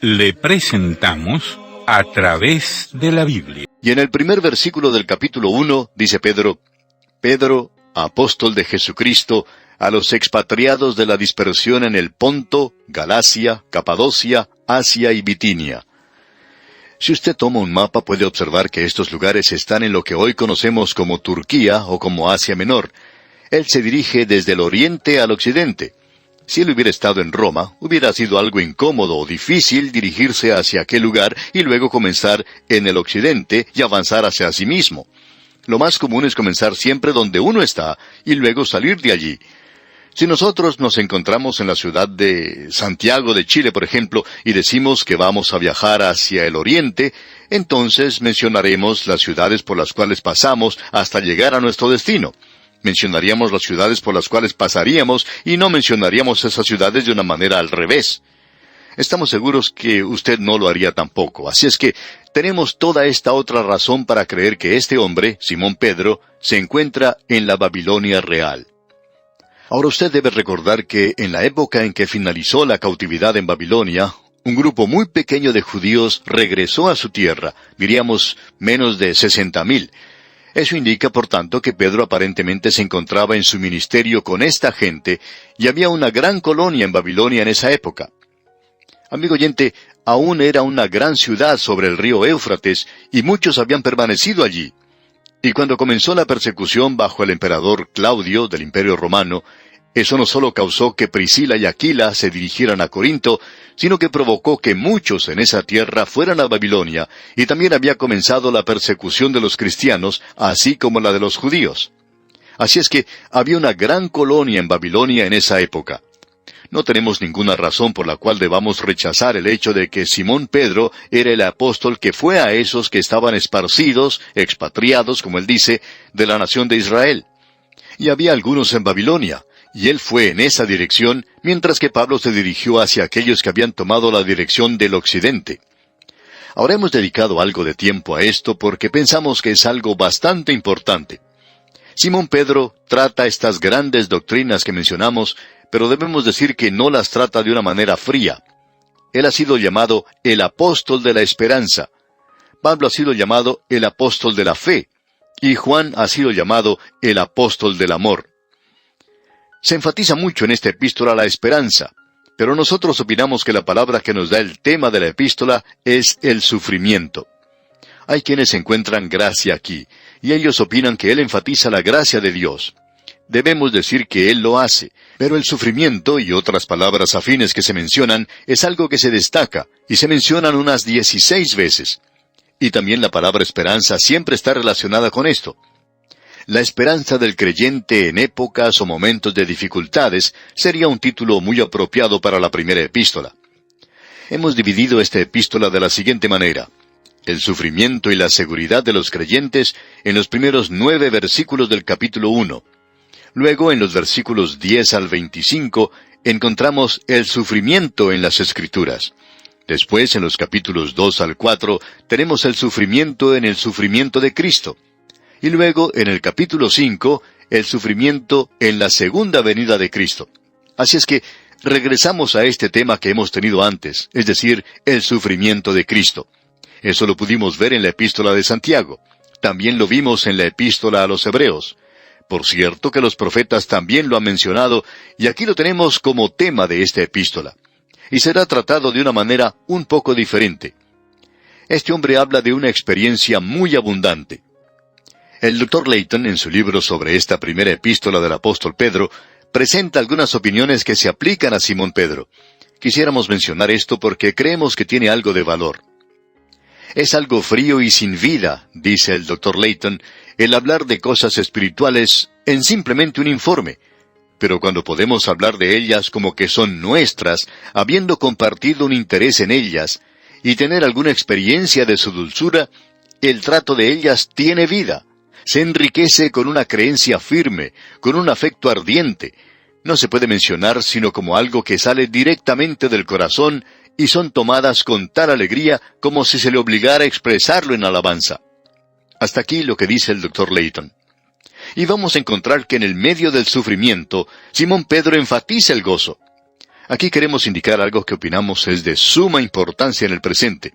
Le presentamos A través de la Biblia. Y en el primer versículo del capítulo 1 dice Pedro, Pedro, apóstol de Jesucristo, a los expatriados de la dispersión en el Ponto, Galacia, Capadocia, Asia y Bitinia. Si usted toma un mapa puede observar que estos lugares están en lo que hoy conocemos como Turquía o como Asia Menor. Él se dirige desde el oriente al occidente. Si él hubiera estado en Roma, hubiera sido algo incómodo o difícil dirigirse hacia aquel lugar y luego comenzar en el occidente y avanzar hacia sí mismo. Lo más común es comenzar siempre donde uno está y luego salir de allí. Si nosotros nos encontramos en la ciudad de Santiago de Chile, por ejemplo, y decimos que vamos a viajar hacia el oriente, entonces mencionaremos las ciudades por las cuales pasamos hasta llegar a nuestro destino. Mencionaríamos las ciudades por las cuales pasaríamos y no mencionaríamos esas ciudades de una manera al revés. Estamos seguros que usted no lo haría tampoco, así es que tenemos toda esta otra razón para creer que este hombre, Simón Pedro, se encuentra en la Babilonia real. Ahora usted debe recordar que en la época en que finalizó la cautividad en Babilonia, un grupo muy pequeño de judíos regresó a su tierra, diríamos menos de 60,000. Eso indica, por tanto, que Pedro aparentemente se encontraba en su ministerio con esta gente, y había una gran colonia en Babilonia en esa época. Amigo oyente, aún era una gran ciudad sobre el río Éufrates, y muchos habían permanecido allí. Y cuando comenzó la persecución bajo el emperador Claudio del Imperio Romano, eso no solo causó que Priscila y Aquila se dirigieran a Corinto, sino que provocó que muchos en esa tierra fueran a Babilonia, y también había comenzado la persecución de los cristianos, así como la de los judíos. Así es que había una gran colonia en Babilonia en esa época. No tenemos ninguna razón por la cual debamos rechazar el hecho de que Simón Pedro era el apóstol que fue a esos que estaban esparcidos, expatriados, como él dice, de la nación de Israel. Y había algunos en Babilonia, y él fue en esa dirección, mientras que Pablo se dirigió hacia aquellos que habían tomado la dirección del occidente. Ahora hemos dedicado algo de tiempo a esto porque pensamos que es algo bastante importante. Simón Pedro trata estas grandes doctrinas que mencionamos, pero debemos decir que no las trata de una manera fría. Él ha sido llamado el apóstol de la esperanza. Pablo ha sido llamado el apóstol de la fe. Y Juan ha sido llamado el apóstol del amor. Se enfatiza mucho en esta epístola la esperanza, pero nosotros opinamos que la palabra que nos da el tema de la epístola es el sufrimiento. Hay quienes encuentran gracia aquí, y ellos opinan que él enfatiza la gracia de Dios. Debemos decir que él lo hace, pero el sufrimiento y otras palabras afines que se mencionan es algo que se destaca, y se mencionan unas 16 veces. Y también la palabra esperanza siempre está relacionada con esto. La esperanza del creyente en épocas o momentos de dificultades sería un título muy apropiado para la primera epístola. Hemos dividido esta epístola de la siguiente manera: el sufrimiento y la seguridad de los creyentes en los primeros 9 versículos del capítulo 1. Luego, en los versículos 10 al 25, encontramos el sufrimiento en las Escrituras. Después, en los capítulos 2 al 4, tenemos el sufrimiento en el sufrimiento de Cristo. Y luego, en el capítulo 5, el sufrimiento en la segunda venida de Cristo. Así es que, regresamos a este tema que hemos tenido antes, es decir, el sufrimiento de Cristo. Eso lo pudimos ver en la epístola de Santiago. También lo vimos en la epístola a los Hebreos. Por cierto que los profetas también lo han mencionado, y aquí lo tenemos como tema de esta epístola. Y será tratado de una manera un poco diferente. Este hombre habla de una experiencia muy abundante. El Dr. Layton, en su libro sobre esta primera epístola del apóstol Pedro, presenta algunas opiniones que se aplican a Simón Pedro. Quisiéramos mencionar esto porque creemos que tiene algo de valor. Es algo frío y sin vida, dice el Dr. Layton, el hablar de cosas espirituales en simplemente un informe. Pero cuando podemos hablar de ellas como que son nuestras, habiendo compartido un interés en ellas, y tener alguna experiencia de su dulzura, el trato de ellas tiene vida. Se enriquece con una creencia firme, con un afecto ardiente. No se puede mencionar sino como algo que sale directamente del corazón, y son tomadas con tal alegría como si se le obligara a expresarlo en alabanza. Hasta aquí lo que dice el Dr. Layton. Y vamos a encontrar que en el medio del sufrimiento, Simón Pedro enfatiza el gozo. Aquí queremos indicar algo que opinamos es de suma importancia en el presente.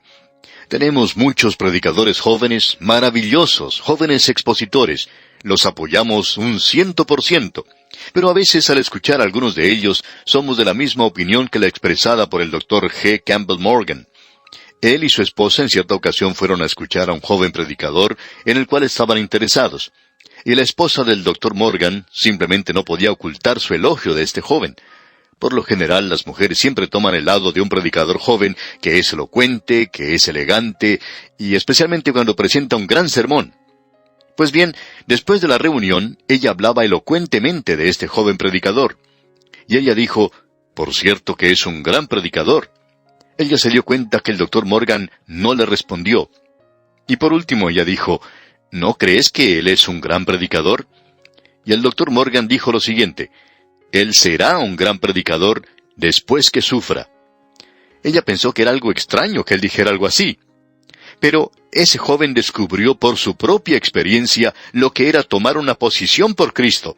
Tenemos muchos predicadores jóvenes, maravillosos, jóvenes expositores. Los apoyamos un 100%. Pero a veces al escuchar a algunos de ellos, somos de la misma opinión que la expresada por el Dr. G. Campbell Morgan. Él y su esposa en cierta ocasión fueron a escuchar a un joven predicador en el cual estaban interesados. Y la esposa del Dr. Morgan simplemente no podía ocultar su elogio de este joven. Por lo general, las mujeres siempre toman el lado de un predicador joven que es elocuente, que es elegante, y especialmente cuando presenta un gran sermón. Pues bien, después de la reunión, ella hablaba elocuentemente de este joven predicador. Y ella dijo, por cierto que es un gran predicador. Ella se dio cuenta que el Dr. Morgan no le respondió. Y por último ella dijo, ¿no crees que él es un gran predicador? Y el Dr. Morgan dijo lo siguiente, él será un gran predicador después que sufra. Ella pensó que era algo extraño que él dijera algo así. Pero ese joven descubrió por su propia experiencia lo que era tomar una posición por Cristo.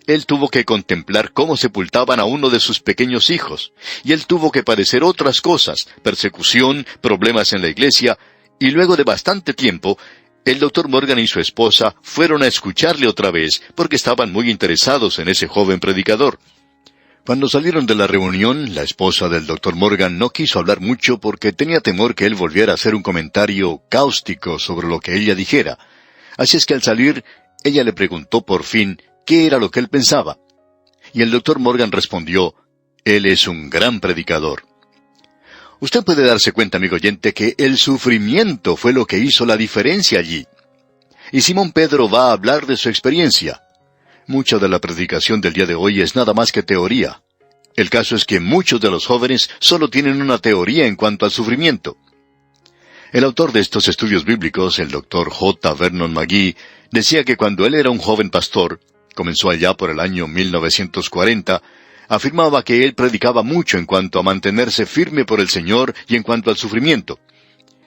Él tuvo que contemplar cómo sepultaban a uno de sus pequeños hijos, y él tuvo que padecer otras cosas, persecución, problemas en la iglesia, y luego de bastante tiempo, el Dr. Morgan y su esposa fueron a escucharle otra vez, porque estaban muy interesados en ese joven predicador. Cuando salieron de la reunión, la esposa del Dr. Morgan no quiso hablar mucho porque tenía temor que él volviera a hacer un comentario cáustico sobre lo que ella dijera. Así es que al salir, ella le preguntó por fin qué era lo que él pensaba. Y el Dr. Morgan respondió, él es un gran predicador. Usted puede darse cuenta, amigo oyente, que el sufrimiento fue lo que hizo la diferencia allí. Y Simón Pedro va a hablar de su experiencia. Mucha de la predicación del día de hoy es nada más que teoría. El caso es que muchos de los jóvenes solo tienen una teoría en cuanto al sufrimiento. El autor de estos estudios bíblicos, el Dr. J. Vernon McGee, decía que cuando él era un joven pastor, comenzó allá por el año 1940, afirmaba que él predicaba mucho en cuanto a mantenerse firme por el Señor y en cuanto al sufrimiento.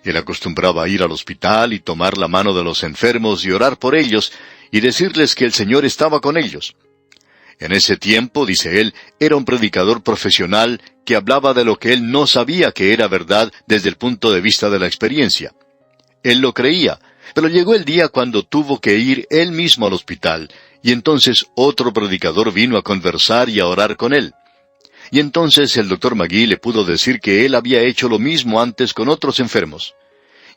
Él acostumbraba a ir al hospital y tomar la mano de los enfermos y orar por ellos, y decirles que el Señor estaba con ellos. En ese tiempo, dice él, era un predicador profesional que hablaba de lo que él no sabía que era verdad desde el punto de vista de la experiencia. Él lo creía, pero llegó el día cuando tuvo que ir él mismo al hospital, y entonces otro predicador vino a conversar y a orar con él. Y entonces el Dr. McGee le pudo decir que él había hecho lo mismo antes con otros enfermos.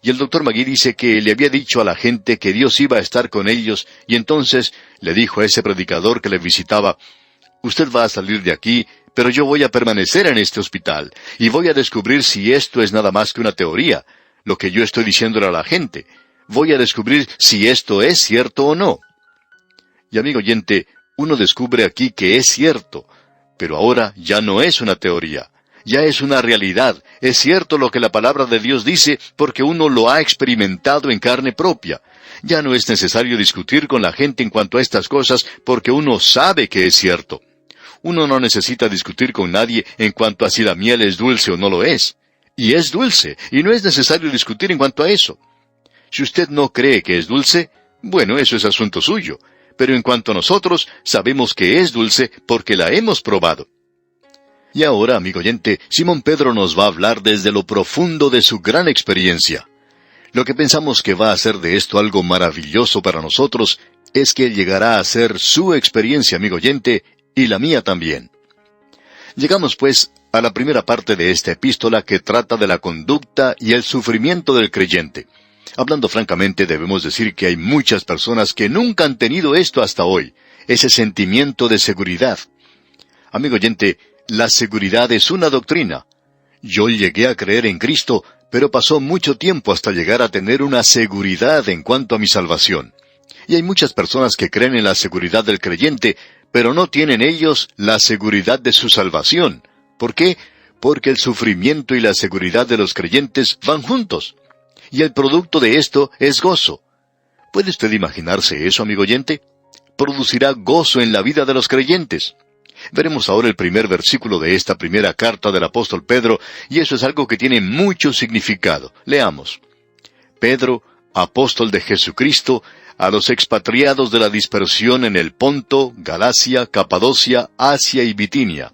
Y el Dr. McGee dice que le había dicho a la gente que Dios iba a estar con ellos, y entonces le dijo a ese predicador que le visitaba, usted va a salir de aquí, pero yo voy a permanecer en este hospital, y voy a descubrir si esto es nada más que una teoría, lo que yo estoy diciéndole a la gente. Voy a descubrir si esto es cierto o no. Y amigo oyente, uno descubre aquí que es cierto, pero ahora ya no es una teoría. Ya es una realidad, es cierto lo que la palabra de Dios dice porque uno lo ha experimentado en carne propia. Ya no es necesario discutir con la gente en cuanto a estas cosas porque uno sabe que es cierto. Uno no necesita discutir con nadie en cuanto a si la miel es dulce o no lo es. Y es dulce, y no es necesario discutir en cuanto a eso. Si usted no cree que es dulce, bueno, eso es asunto suyo. Pero en cuanto a nosotros, sabemos que es dulce porque la hemos probado. Y ahora, amigo oyente, Simón Pedro nos va a hablar desde lo profundo de su gran experiencia. Lo que pensamos que va a hacer de esto algo maravilloso para nosotros es que llegará a ser su experiencia, amigo oyente, y la mía también. Llegamos, pues, a la primera parte de esta epístola que trata de la conducta y el sufrimiento del creyente. Hablando francamente, debemos decir que hay muchas personas que nunca han tenido esto hasta hoy, ese sentimiento de seguridad. Amigo oyente, la seguridad es una doctrina. Yo llegué a creer en Cristo, pero pasó mucho tiempo hasta llegar a tener una seguridad en cuanto a mi salvación. Y hay muchas personas que creen en la seguridad del creyente, pero no tienen ellos la seguridad de su salvación. ¿Por qué? Porque el sufrimiento y la seguridad de los creyentes van juntos. Y el producto de esto es gozo. ¿Puede usted imaginarse eso, amigo oyente? Producirá gozo en la vida de los creyentes. Veremos ahora el primer versículo de esta primera carta del apóstol Pedro, y eso es algo que tiene mucho significado. Leamos. Pedro, apóstol de Jesucristo, a los expatriados de la dispersión en el Ponto, Galacia, Capadocia, Asia y Bitinia.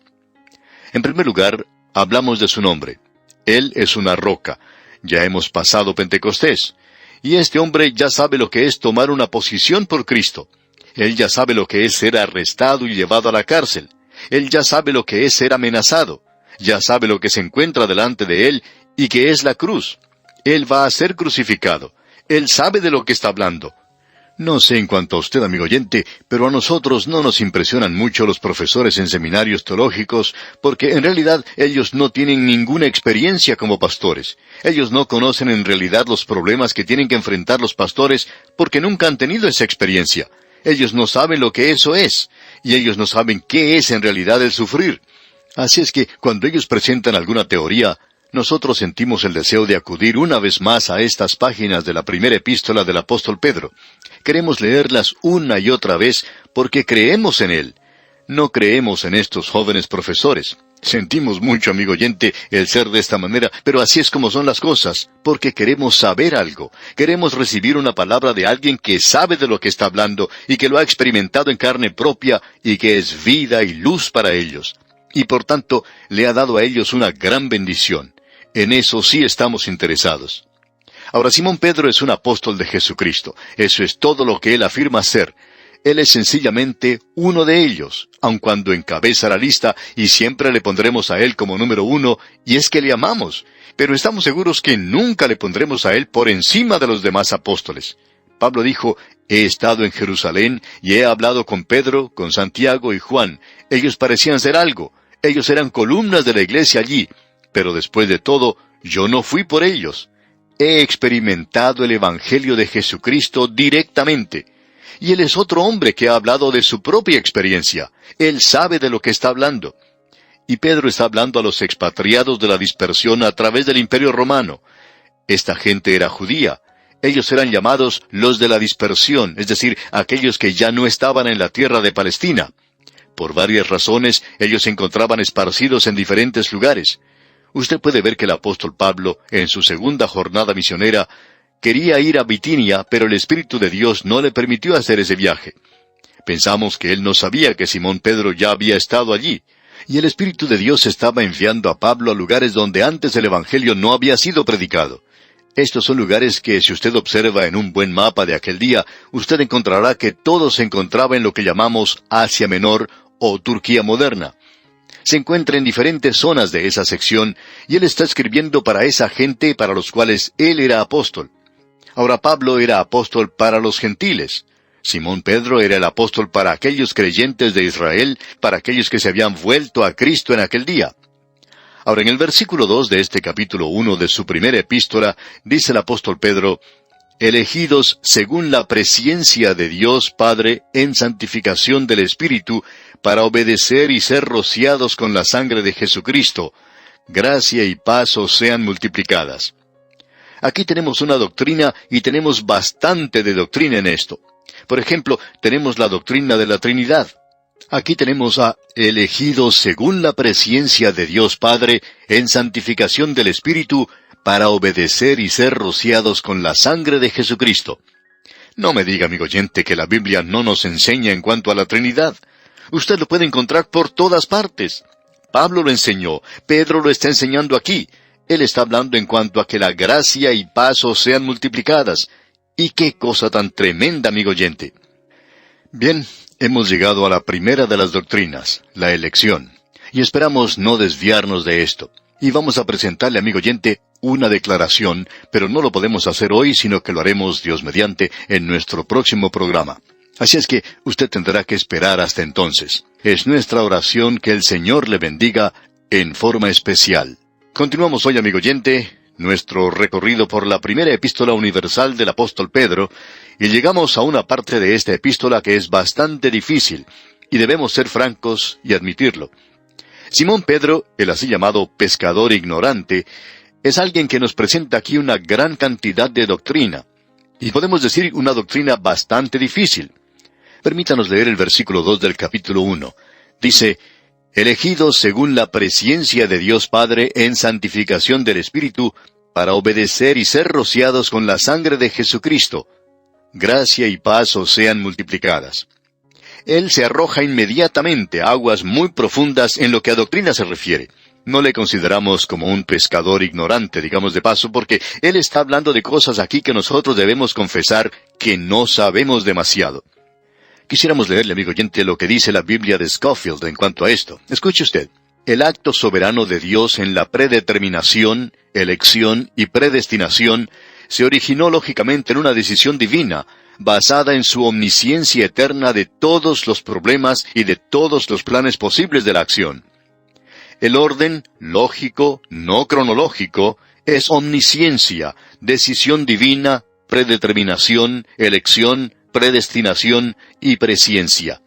En primer lugar, hablamos de su nombre. Él es una roca. Ya hemos pasado Pentecostés. Y este hombre ya sabe lo que es tomar una posición por Cristo. Él ya sabe lo que es ser arrestado y llevado a la cárcel. Él ya sabe lo que es ser amenazado. Ya sabe lo que se encuentra delante de él y que es la cruz. Él va a ser crucificado. Él sabe de lo que está hablando. No sé en cuanto a usted, amigo oyente, pero a nosotros no nos impresionan mucho los profesores en seminarios teológicos, porque en realidad ellos no tienen ninguna experiencia como pastores. Ellos no conocen en realidad los problemas que tienen que enfrentar los pastores porque nunca han tenido esa experiencia. Ellos no saben lo que eso es, y ellos no saben qué es en realidad el sufrir. Así es que cuando ellos presentan alguna teoría, nosotros sentimos el deseo de acudir una vez más a estas páginas de la primera epístola del apóstol Pedro. Queremos leerlas una y otra vez porque creemos en él. No creemos en estos jóvenes profesores. Sentimos mucho, amigo oyente, el ser de esta manera, pero así es como son las cosas, porque queremos saber algo. Queremos recibir una palabra de alguien que sabe de lo que está hablando y que lo ha experimentado en carne propia y que es vida y luz para ellos. Y por tanto, le ha dado a ellos una gran bendición. En eso sí estamos interesados. Ahora, Simón Pedro es un apóstol de Jesucristo. Eso es todo lo que él afirma ser. Él es sencillamente uno de ellos, aun cuando encabeza la lista, y siempre le pondremos a él como número 1, y es que le amamos. Pero estamos seguros que nunca le pondremos a él por encima de los demás apóstoles. Pablo dijo, he estado en Jerusalén y he hablado con Pedro, con Santiago y Juan. Ellos parecían ser algo. Ellos eran columnas de la iglesia allí. Pero después de todo, yo no fui por ellos. He experimentado el Evangelio de Jesucristo directamente. Y él es otro hombre que ha hablado de su propia experiencia. Él sabe de lo que está hablando. Y Pedro está hablando a los expatriados de la dispersión a través del Imperio Romano. Esta gente era judía. Ellos eran llamados los de la dispersión, es decir, aquellos que ya no estaban en la tierra de Palestina. Por varias razones, ellos se encontraban esparcidos en diferentes lugares. Usted puede ver que el apóstol Pablo, en su segunda jornada misionera, quería ir a Bitinia, pero el Espíritu de Dios no le permitió hacer ese viaje. Pensamos que él no sabía que Simón Pedro ya había estado allí, y el Espíritu de Dios estaba enviando a Pablo a lugares donde antes el Evangelio no había sido predicado. Estos son lugares que, si usted observa en un buen mapa de aquel día, usted encontrará que todo se encontraba en lo que llamamos Asia Menor o Turquía moderna. Se encuentra en diferentes zonas de esa sección, y él está escribiendo para esa gente para los cuales él era apóstol. Ahora Pablo era apóstol para los gentiles. Simón Pedro era el apóstol para aquellos creyentes de Israel, para aquellos que se habían vuelto a Cristo en aquel día. Ahora en el versículo 2 de este capítulo 1 de su primera epístola, dice el apóstol Pedro, elegidos según la presciencia de Dios Padre en santificación del Espíritu, para obedecer y ser rociados con la sangre de Jesucristo. Gracia y paz os sean multiplicadas. Aquí tenemos una doctrina y tenemos bastante de doctrina en esto. Por ejemplo, tenemos la doctrina de la Trinidad. Aquí tenemos a elegidos según la presciencia de Dios Padre en santificación del Espíritu, para obedecer y ser rociados con la sangre de Jesucristo. No me diga, amigo oyente, que la Biblia no nos enseña en cuanto a la Trinidad. Usted lo puede encontrar por todas partes. Pablo lo enseñó, Pedro lo está enseñando aquí. Él está hablando en cuanto a que la gracia y paz os sean multiplicadas. ¡Y qué cosa tan tremenda, amigo oyente! Bien, hemos llegado a la primera de las doctrinas, la elección. Y esperamos no desviarnos de esto. Y vamos a presentarle, amigo oyente, una declaración, pero no lo podemos hacer hoy, sino que lo haremos, Dios mediante, en nuestro próximo programa. Así es que usted tendrá que esperar hasta entonces. Es nuestra oración que el Señor le bendiga en forma especial. Continuamos hoy, amigo oyente, nuestro recorrido por la primera epístola universal del apóstol Pedro, y llegamos a una parte de esta epístola que es bastante difícil, y debemos ser francos y admitirlo. Simón Pedro, el así llamado pescador ignorante, es alguien que nos presenta aquí una gran cantidad de doctrina, y podemos decir una doctrina bastante difícil. Permítanos leer el versículo 2 del capítulo 1. Dice, elegidos según la presciencia de Dios Padre en santificación del Espíritu, para obedecer y ser rociados con la sangre de Jesucristo. Gracia y paz os sean multiplicadas. Él se arroja inmediatamente a aguas muy profundas en lo que a doctrina se refiere. No le consideramos como un pescador ignorante, digamos de paso, porque él está hablando de cosas aquí que nosotros debemos confesar que no sabemos demasiado. Quisiéramos leerle, amigo oyente, lo que dice la Biblia de Scofield en cuanto a esto. Escuche usted. El acto soberano de Dios en la predeterminación, elección y predestinación se originó lógicamente en una decisión divina, basada en su omnisciencia eterna de todos los problemas y de todos los planes posibles de la acción. El orden, lógico, no cronológico, es omnisciencia, decisión divina, predeterminación, elección, predestinación y presciencia.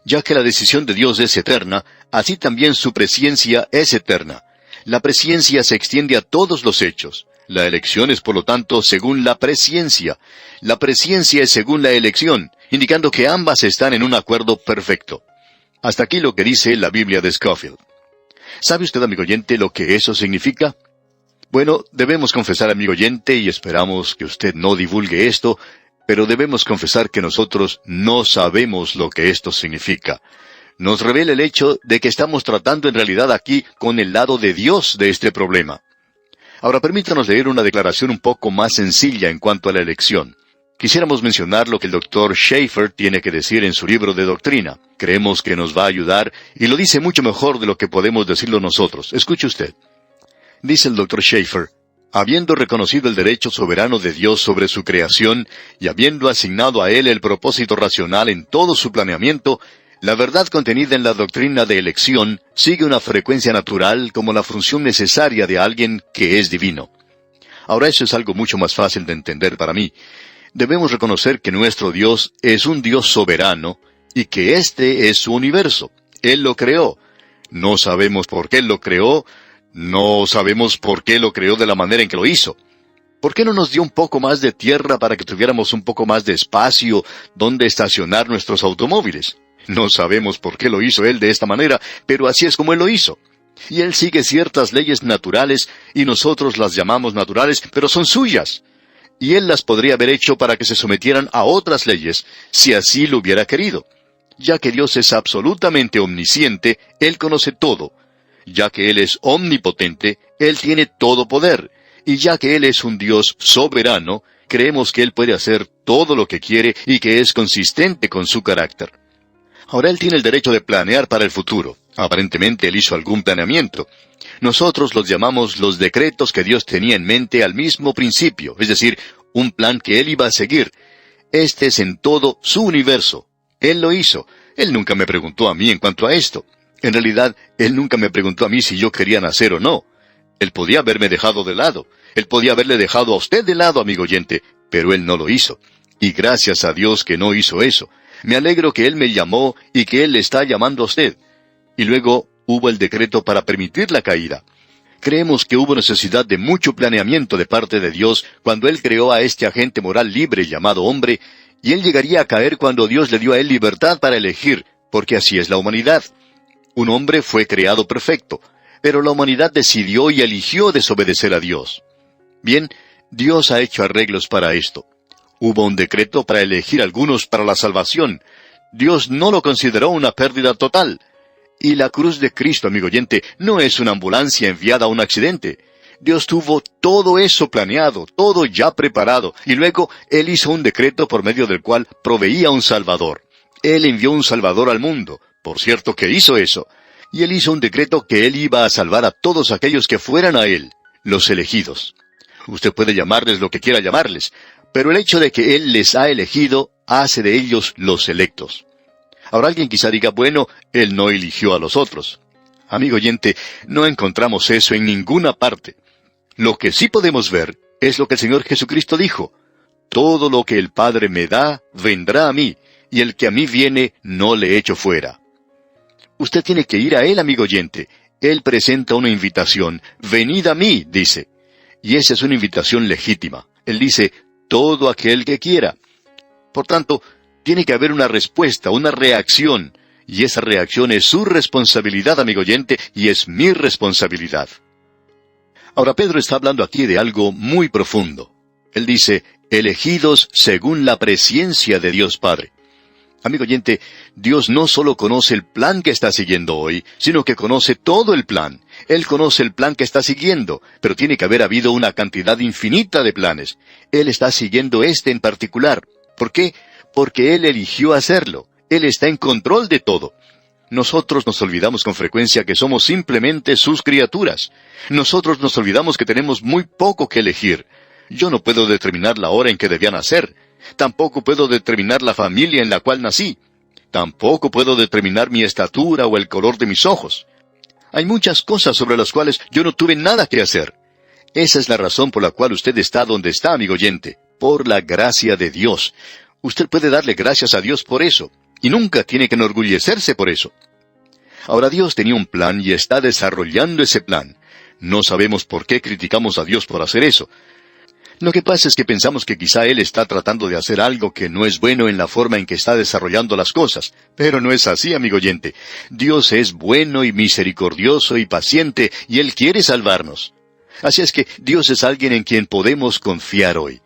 Ya que la decisión de Dios es eterna, así también su presciencia es eterna. La presciencia se extiende a todos los hechos. La elección es, por lo tanto, según la presciencia. La presciencia es según la elección, indicando que ambas están en un acuerdo perfecto. Hasta aquí lo que dice la Biblia de Scofield. ¿Sabe usted, amigo oyente, lo que eso significa? Bueno, debemos confesar, amigo oyente, y esperamos que usted no divulgue esto, pero debemos confesar que nosotros no sabemos lo que esto significa. Nos revela el hecho de que estamos tratando en realidad aquí con el lado de Dios de este problema. Ahora permítanos leer una declaración un poco más sencilla en cuanto a la elección. Quisiéramos mencionar lo que el Dr. Schaeffer tiene que decir en su libro de doctrina. Creemos que nos va a ayudar, y lo dice mucho mejor de lo que podemos decirlo nosotros. Escuche usted. Dice el Dr. Schaeffer: habiendo reconocido el derecho soberano de Dios sobre su creación, y habiendo asignado a Él el propósito racional en todo su planeamiento, la verdad contenida en la doctrina de elección sigue una frecuencia natural como la función necesaria de alguien que es divino. Ahora eso es algo mucho más fácil de entender para mí. Debemos reconocer que nuestro Dios es un Dios soberano, y que este es su universo. Él lo creó. No sabemos por qué Él lo creó, no sabemos por qué lo creó de la manera en que lo hizo. ¿Por qué no nos dio un poco más de tierra para que tuviéramos un poco más de espacio donde estacionar nuestros automóviles? No sabemos por qué lo hizo Él de esta manera, pero así es como Él lo hizo. Y Él sigue ciertas leyes naturales, y nosotros las llamamos naturales, pero son suyas. Y Él las podría haber hecho para que se sometieran a otras leyes, si así lo hubiera querido. Ya que Dios es absolutamente omnisciente, Él conoce todo. Ya que Él es omnipotente, Él tiene todo poder. Y ya que Él es un Dios soberano, creemos que Él puede hacer todo lo que quiere y que es consistente con su carácter. Ahora Él tiene el derecho de planear para el futuro. Aparentemente Él hizo algún planeamiento. Nosotros los llamamos los decretos que Dios tenía en mente al mismo principio, es decir, un plan que Él iba a seguir. Este es en todo su universo. Él lo hizo. Él nunca me preguntó a mí en cuanto a esto. En realidad, Él nunca me preguntó a mí si yo quería nacer o no. Él podía haberme dejado de lado. Él podía haberle dejado a usted de lado, amigo oyente, pero Él no lo hizo. Y gracias a Dios que no hizo eso. Me alegro que Él me llamó y que Él le está llamando a usted. Y luego hubo el decreto para permitir la caída. Creemos que hubo necesidad de mucho planeamiento de parte de Dios cuando Él creó a este agente moral libre llamado hombre, y Él llegaría a caer cuando Dios le dio a Él libertad para elegir, porque así es la humanidad. Un hombre fue creado perfecto, pero la humanidad decidió y eligió desobedecer a Dios. Bien, Dios ha hecho arreglos para esto. Hubo un decreto para elegir algunos para la salvación. Dios no lo consideró una pérdida total. Y la cruz de Cristo, amigo oyente, no es una ambulancia enviada a un accidente. Dios tuvo todo eso planeado, todo ya preparado, y luego Él hizo un decreto por medio del cual proveía un Salvador. Él envió un Salvador al mundo. Por cierto que hizo eso. Y Él hizo un decreto que Él iba a salvar a todos aquellos que fueran a Él, los elegidos. Usted puede llamarles lo que quiera llamarles, pero el hecho de que Él les ha elegido hace de ellos los electos. Ahora alguien quizá diga, bueno, Él no eligió a los otros. Amigo oyente, no encontramos eso en ninguna parte. Lo que sí podemos ver es lo que el Señor Jesucristo dijo: todo lo que el Padre me da, vendrá a mí, y el que a mí viene, no le echo fuera. Usted tiene que ir a Él, amigo oyente. Él presenta una invitación. Venid a mí, dice. Y esa es una invitación legítima. Él dice, todo aquel que quiera. Por tanto, tiene que haber una respuesta, una reacción. Y esa reacción es su responsabilidad, amigo oyente, y es mi responsabilidad. Ahora Pedro está hablando aquí de algo muy profundo. Él dice, elegidos según la presciencia de Dios Padre. Amigo oyente, Dios no solo conoce el plan que está siguiendo hoy, sino que conoce todo el plan. Él conoce el plan que está siguiendo, pero tiene que haber habido una cantidad infinita de planes. Él está siguiendo este en particular. ¿Por qué? Porque Él eligió hacerlo. Él está en control de todo. Nosotros nos olvidamos con frecuencia que somos simplemente sus criaturas. Nosotros nos olvidamos que tenemos muy poco que elegir. Yo no puedo determinar la hora en que debía nacer. Tampoco puedo determinar la familia en la cual nací. Tampoco puedo determinar mi estatura o el color de mis ojos. Hay muchas cosas sobre las cuales yo no tuve nada que hacer. Esa es la razón por la cual usted está donde está, amigo oyente, por la gracia de Dios. Usted puede darle gracias a Dios por eso, y nunca tiene que enorgullecerse por eso. Ahora Dios tenía un plan y está desarrollando ese plan. No sabemos por qué criticamos a Dios por hacer eso. Lo que pasa es que pensamos que quizá Él está tratando de hacer algo que no es bueno en la forma en que está desarrollando las cosas. Pero no es así, amigo oyente. Dios es bueno y misericordioso y paciente, y Él quiere salvarnos. Así es que Dios es alguien en quien podemos confiar hoy.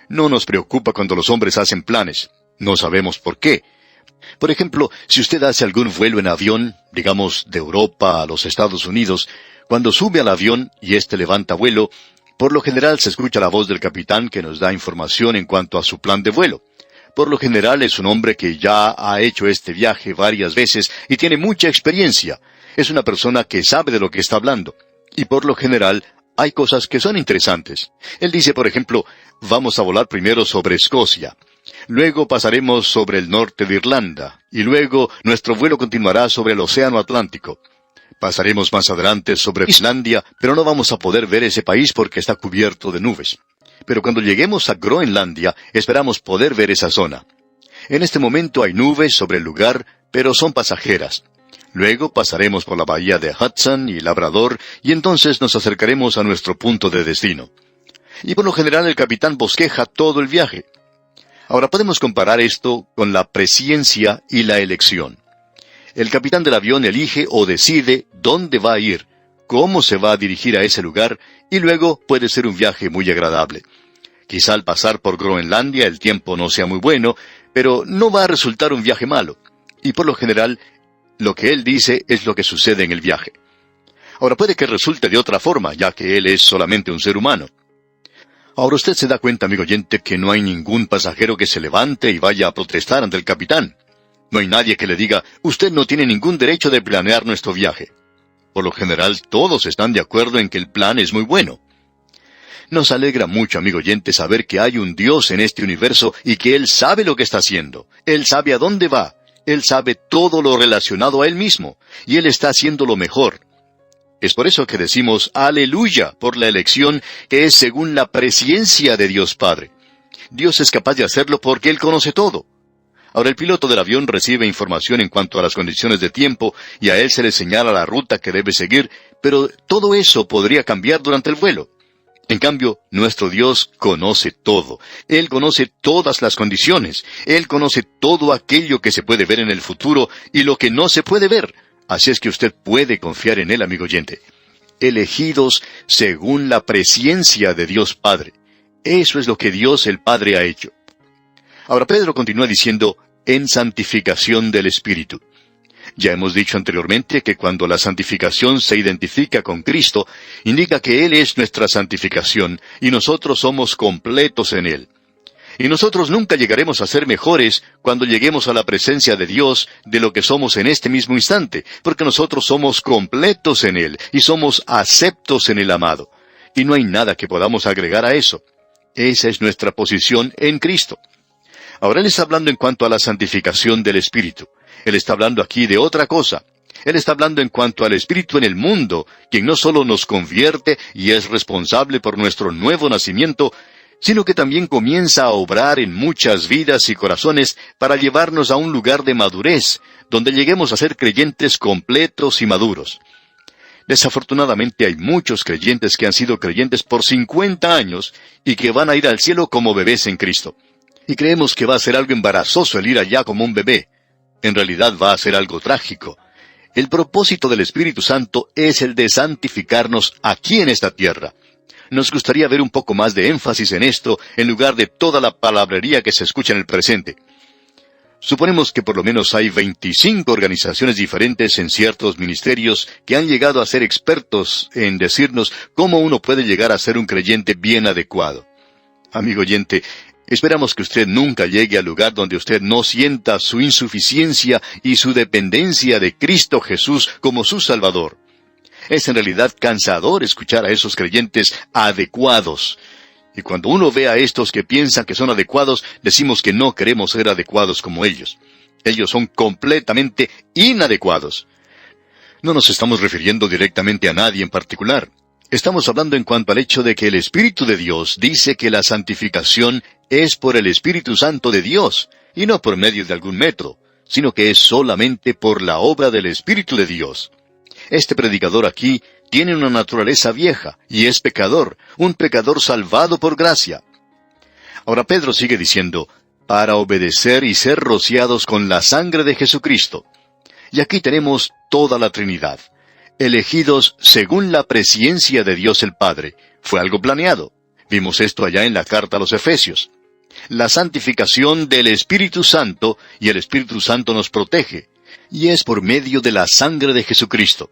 No nos preocupa cuando los hombres hacen planes. No sabemos por qué. Por ejemplo, si usted hace algún vuelo en avión, digamos de Europa a los Estados Unidos, cuando sube al avión y éste levanta vuelo, por lo general se escucha la voz del capitán que nos da información en cuanto a su plan de vuelo. Por lo general es un hombre que ya ha hecho este viaje varias veces y tiene mucha experiencia. Es una persona que sabe de lo que está hablando. Y por lo general hay cosas que son interesantes. Él dice, por ejemplo, vamos a volar primero sobre Escocia. Luego pasaremos sobre el norte de Irlanda. Y luego nuestro vuelo continuará sobre el Océano Atlántico. Pasaremos más adelante sobre Islandia, pero no vamos a poder ver ese país porque está cubierto de nubes. Pero cuando lleguemos a Groenlandia, esperamos poder ver esa zona. En este momento hay nubes sobre el lugar, pero son pasajeras. Luego pasaremos por la bahía de Hudson y Labrador, y entonces nos acercaremos a nuestro punto de destino. Y por lo general el capitán bosqueja todo el viaje. Ahora podemos comparar esto con la presciencia y la elección. El capitán del avión elige o decide dónde va a ir, cómo se va a dirigir a ese lugar, y luego puede ser un viaje muy agradable. Quizá al pasar por Groenlandia el tiempo no sea muy bueno, pero no va a resultar un viaje malo. Y por lo general, lo que él dice es lo que sucede en el viaje. Ahora puede que resulte de otra forma, ya que él es solamente un ser humano. Ahora usted se da cuenta, amigo oyente, que no hay ningún pasajero que se levante y vaya a protestar ante el capitán. No hay nadie que le diga, usted no tiene ningún derecho de planear nuestro viaje. Por lo general, todos están de acuerdo en que el plan es muy bueno. Nos alegra mucho, amigo oyente, saber que hay un Dios en este universo y que Él sabe lo que está haciendo. Él sabe a dónde va. Él sabe todo lo relacionado a Él mismo. Y Él está haciendo lo mejor. Es por eso que decimos aleluya por la elección que es según la presciencia de Dios Padre. Dios es capaz de hacerlo porque Él conoce todo. Ahora el piloto del avión recibe información en cuanto a las condiciones de tiempo y a él se le señala la ruta que debe seguir, pero todo eso podría cambiar durante el vuelo. En cambio, nuestro Dios conoce todo. Él conoce todas las condiciones. Él conoce todo aquello que se puede ver en el futuro y lo que no se puede ver. Así es que usted puede confiar en Él, amigo oyente. Elegidos según la presciencia de Dios Padre. Eso es lo que Dios el Padre ha hecho. Ahora Pedro continúa diciendo, en santificación del Espíritu. Ya hemos dicho anteriormente que cuando la santificación se identifica con Cristo, indica que Él es nuestra santificación y nosotros somos completos en Él. Y nosotros nunca llegaremos a ser mejores cuando lleguemos a la presencia de Dios de lo que somos en este mismo instante, porque nosotros somos completos en Él y somos aceptos en el amado. Y no hay nada que podamos agregar a eso. Esa es nuestra posición en Cristo. Ahora Él está hablando en cuanto a la santificación del Espíritu. Él está hablando aquí de otra cosa. Él está hablando en cuanto al Espíritu en el mundo, quien no solo nos convierte y es responsable por nuestro nuevo nacimiento, sino que también comienza a obrar en muchas vidas y corazones para llevarnos a un lugar de madurez, donde lleguemos a ser creyentes completos y maduros. Desafortunadamente hay muchos creyentes que han sido creyentes por 50 años y que van a ir al cielo como bebés en Cristo. Y creemos que va a ser algo embarazoso el ir allá como un bebé. En realidad va a ser algo trágico. El propósito del Espíritu Santo es el de santificarnos aquí en esta tierra. Nos gustaría ver un poco más de énfasis en esto, en lugar de toda la palabrería que se escucha en el presente. Suponemos que por lo menos hay 25 organizaciones diferentes en ciertos ministerios que han llegado a ser expertos en decirnos cómo uno puede llegar a ser un creyente bien adecuado. Amigo oyente, esperamos que usted nunca llegue al lugar donde usted no sienta su insuficiencia y su dependencia de Cristo Jesús como su Salvador. Es en realidad cansador escuchar a esos creyentes adecuados. Y cuando uno ve a estos que piensan que son adecuados, decimos que no queremos ser adecuados como ellos. Ellos son completamente inadecuados. No nos estamos refiriendo directamente a nadie en particular. Estamos hablando en cuanto al hecho de que el Espíritu de Dios dice que la santificación es por el Espíritu Santo de Dios, y no por medio de algún método, sino que es solamente por la obra del Espíritu de Dios. Este predicador aquí tiene una naturaleza vieja, y es pecador, un pecador salvado por gracia. Ahora Pedro sigue diciendo, para obedecer y ser rociados con la sangre de Jesucristo. Y aquí tenemos toda la Trinidad, elegidos según la presciencia de Dios el Padre. Fue algo planeado. Vimos esto allá en la carta a los Efesios. La santificación del Espíritu Santo, y el Espíritu Santo nos protege, y es por medio de la sangre de Jesucristo.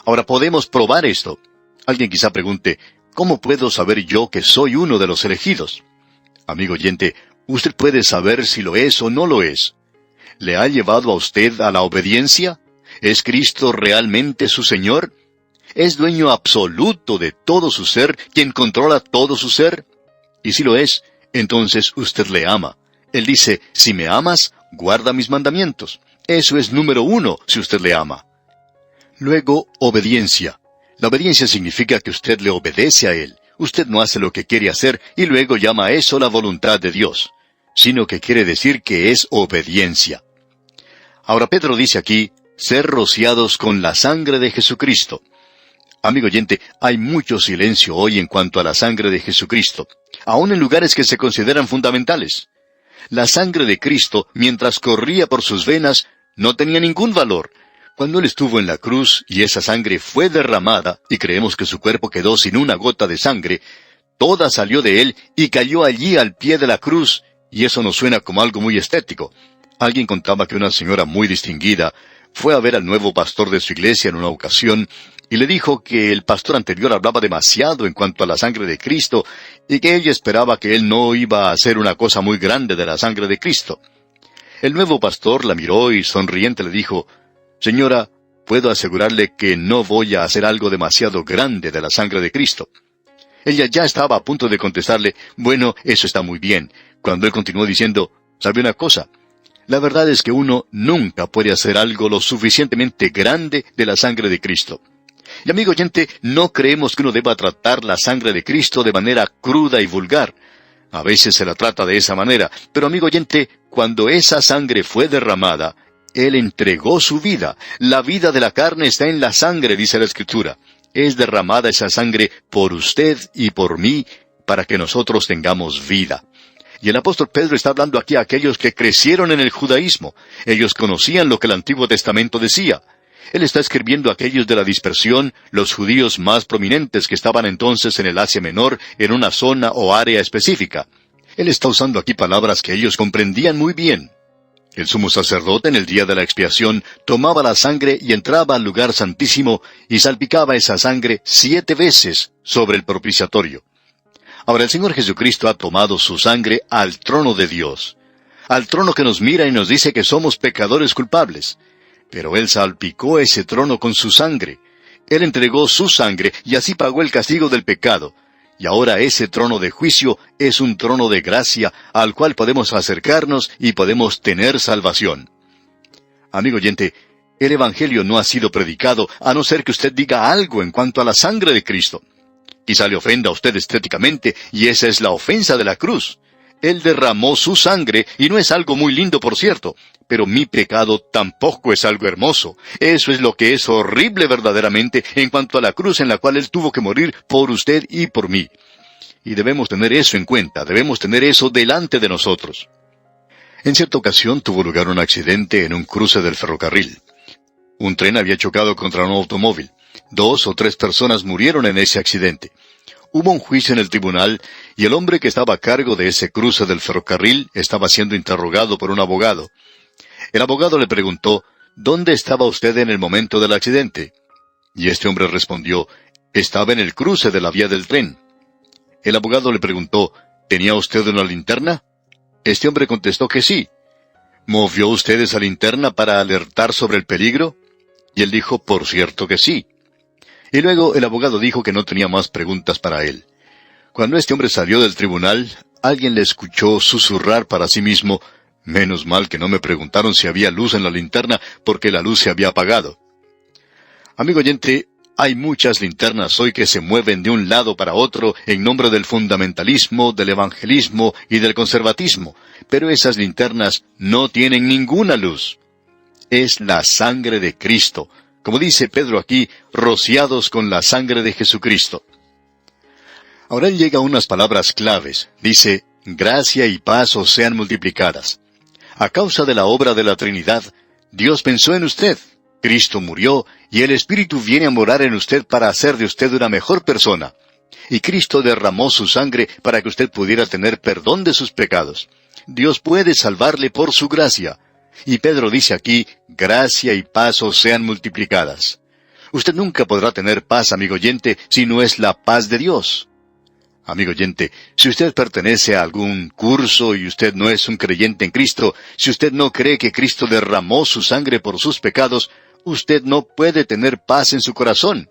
Ahora podemos probar esto. Alguien quizá pregunte, ¿cómo puedo saber yo que soy uno de los elegidos? Amigo oyente, usted puede saber si lo es o no lo es. ¿Le ha llevado a usted a la obediencia? ¿Es Cristo realmente su Señor? ¿Es dueño absoluto de todo su ser, quien controla todo su ser? Y si lo es, entonces usted le ama. Él dice, si me amas, guarda mis mandamientos. Eso es número 1, si usted le ama. Luego, obediencia. La obediencia significa que usted le obedece a Él. Usted no hace lo que quiere hacer y luego llama a eso la voluntad de Dios, sino que quiere decir que es obediencia. Ahora Pedro dice aquí, ser rociados con la sangre de Jesucristo. Amigo oyente, hay mucho silencio hoy en cuanto a la sangre de Jesucristo, aun en lugares que se consideran fundamentales. La sangre de Cristo, mientras corría por sus venas, no tenía ningún valor. Cuando Él estuvo en la cruz y esa sangre fue derramada, y creemos que su cuerpo quedó sin una gota de sangre, toda salió de Él y cayó allí al pie de la cruz, y eso nos suena como algo muy estético. Alguien contaba que una señora muy distinguida fue a ver al nuevo pastor de su iglesia en una ocasión, y le dijo que el pastor anterior hablaba demasiado en cuanto a la sangre de Cristo, y que ella esperaba que él no iba a hacer una cosa muy grande de la sangre de Cristo. El nuevo pastor la miró y sonriente le dijo, «Señora, puedo asegurarle que no voy a hacer algo demasiado grande de la sangre de Cristo». Ella ya estaba a punto de contestarle, «Bueno, eso está muy bien», cuando él continuó diciendo, «¿Sabe una cosa? La verdad es que uno nunca puede hacer algo lo suficientemente grande de la sangre de Cristo». Y amigo oyente, no creemos que uno deba tratar la sangre de Cristo de manera cruda y vulgar. A veces se la trata de esa manera, pero amigo oyente, cuando esa sangre fue derramada, Él entregó su vida. La vida de la carne está en la sangre, dice la Escritura. Es derramada esa sangre por usted y por mí, para que nosotros tengamos vida. Y el apóstol Pedro está hablando aquí a aquellos que crecieron en el judaísmo. Ellos conocían lo que el Antiguo Testamento decía. Él está escribiendo a aquellos de la dispersión, los judíos más prominentes que estaban entonces en el Asia Menor, en una zona o área específica. Él está usando aquí palabras que ellos comprendían muy bien. El sumo sacerdote en el día de la expiación tomaba la sangre y entraba al lugar santísimo y salpicaba esa sangre 7 veces sobre el propiciatorio. Ahora el Señor Jesucristo ha tomado su sangre al trono de Dios, al trono que nos mira y nos dice que somos pecadores culpables. Pero Él salpicó ese trono con su sangre. Él entregó su sangre y así pagó el castigo del pecado. Y ahora ese trono de juicio es un trono de gracia al cual podemos acercarnos y podemos tener salvación. Amigo oyente, el Evangelio no ha sido predicado a no ser que usted diga algo en cuanto a la sangre de Cristo. Quizá le ofenda a usted estéticamente, y esa es la ofensa de la cruz. Él derramó su sangre, y no es algo muy lindo, por cierto, pero mi pecado tampoco es algo hermoso. Eso es lo que es horrible verdaderamente en cuanto a la cruz en la cual Él tuvo que morir por usted y por mí. Y debemos tener eso en cuenta, debemos tener eso delante de nosotros. En cierta ocasión tuvo lugar un accidente en un cruce del ferrocarril. Un tren había chocado contra un automóvil. 2 o 3 personas murieron en ese accidente. Hubo un juicio en el tribunal y el hombre que estaba a cargo de ese cruce del ferrocarril estaba siendo interrogado por un abogado. El abogado le preguntó, ¿dónde estaba usted en el momento del accidente? Y este hombre respondió, estaba en el cruce de la vía del tren. El abogado le preguntó, ¿tenía usted una linterna? Este hombre contestó que sí. ¿Movió usted esa linterna para alertar sobre el peligro? Y él dijo, por cierto que sí. Y luego el abogado dijo que no tenía más preguntas para él. Cuando este hombre salió del tribunal, alguien le escuchó susurrar para sí mismo, menos mal que no me preguntaron si había luz en la linterna, porque la luz se había apagado. Amigo oyente, hay muchas linternas hoy que se mueven de un lado para otro en nombre del fundamentalismo, del evangelismo y del conservatismo, pero esas linternas no tienen ninguna luz. Es la sangre de Cristo, como dice Pedro aquí, rociados con la sangre de Jesucristo. Ahora él llega a unas palabras claves. Dice, gracia y paz os sean multiplicadas. A causa de la obra de la Trinidad, Dios pensó en usted. Cristo murió, y el Espíritu viene a morar en usted para hacer de usted una mejor persona. Y Cristo derramó su sangre para que usted pudiera tener perdón de sus pecados. Dios puede salvarle por su gracia. Y Pedro dice aquí, gracia y paz os sean multiplicadas. Usted nunca podrá tener paz, amigo oyente, si no es la paz de Dios. Amigo oyente, si usted pertenece a algún curso y usted no es un creyente en Cristo, si usted no cree que Cristo derramó su sangre por sus pecados, usted no puede tener paz en su corazón.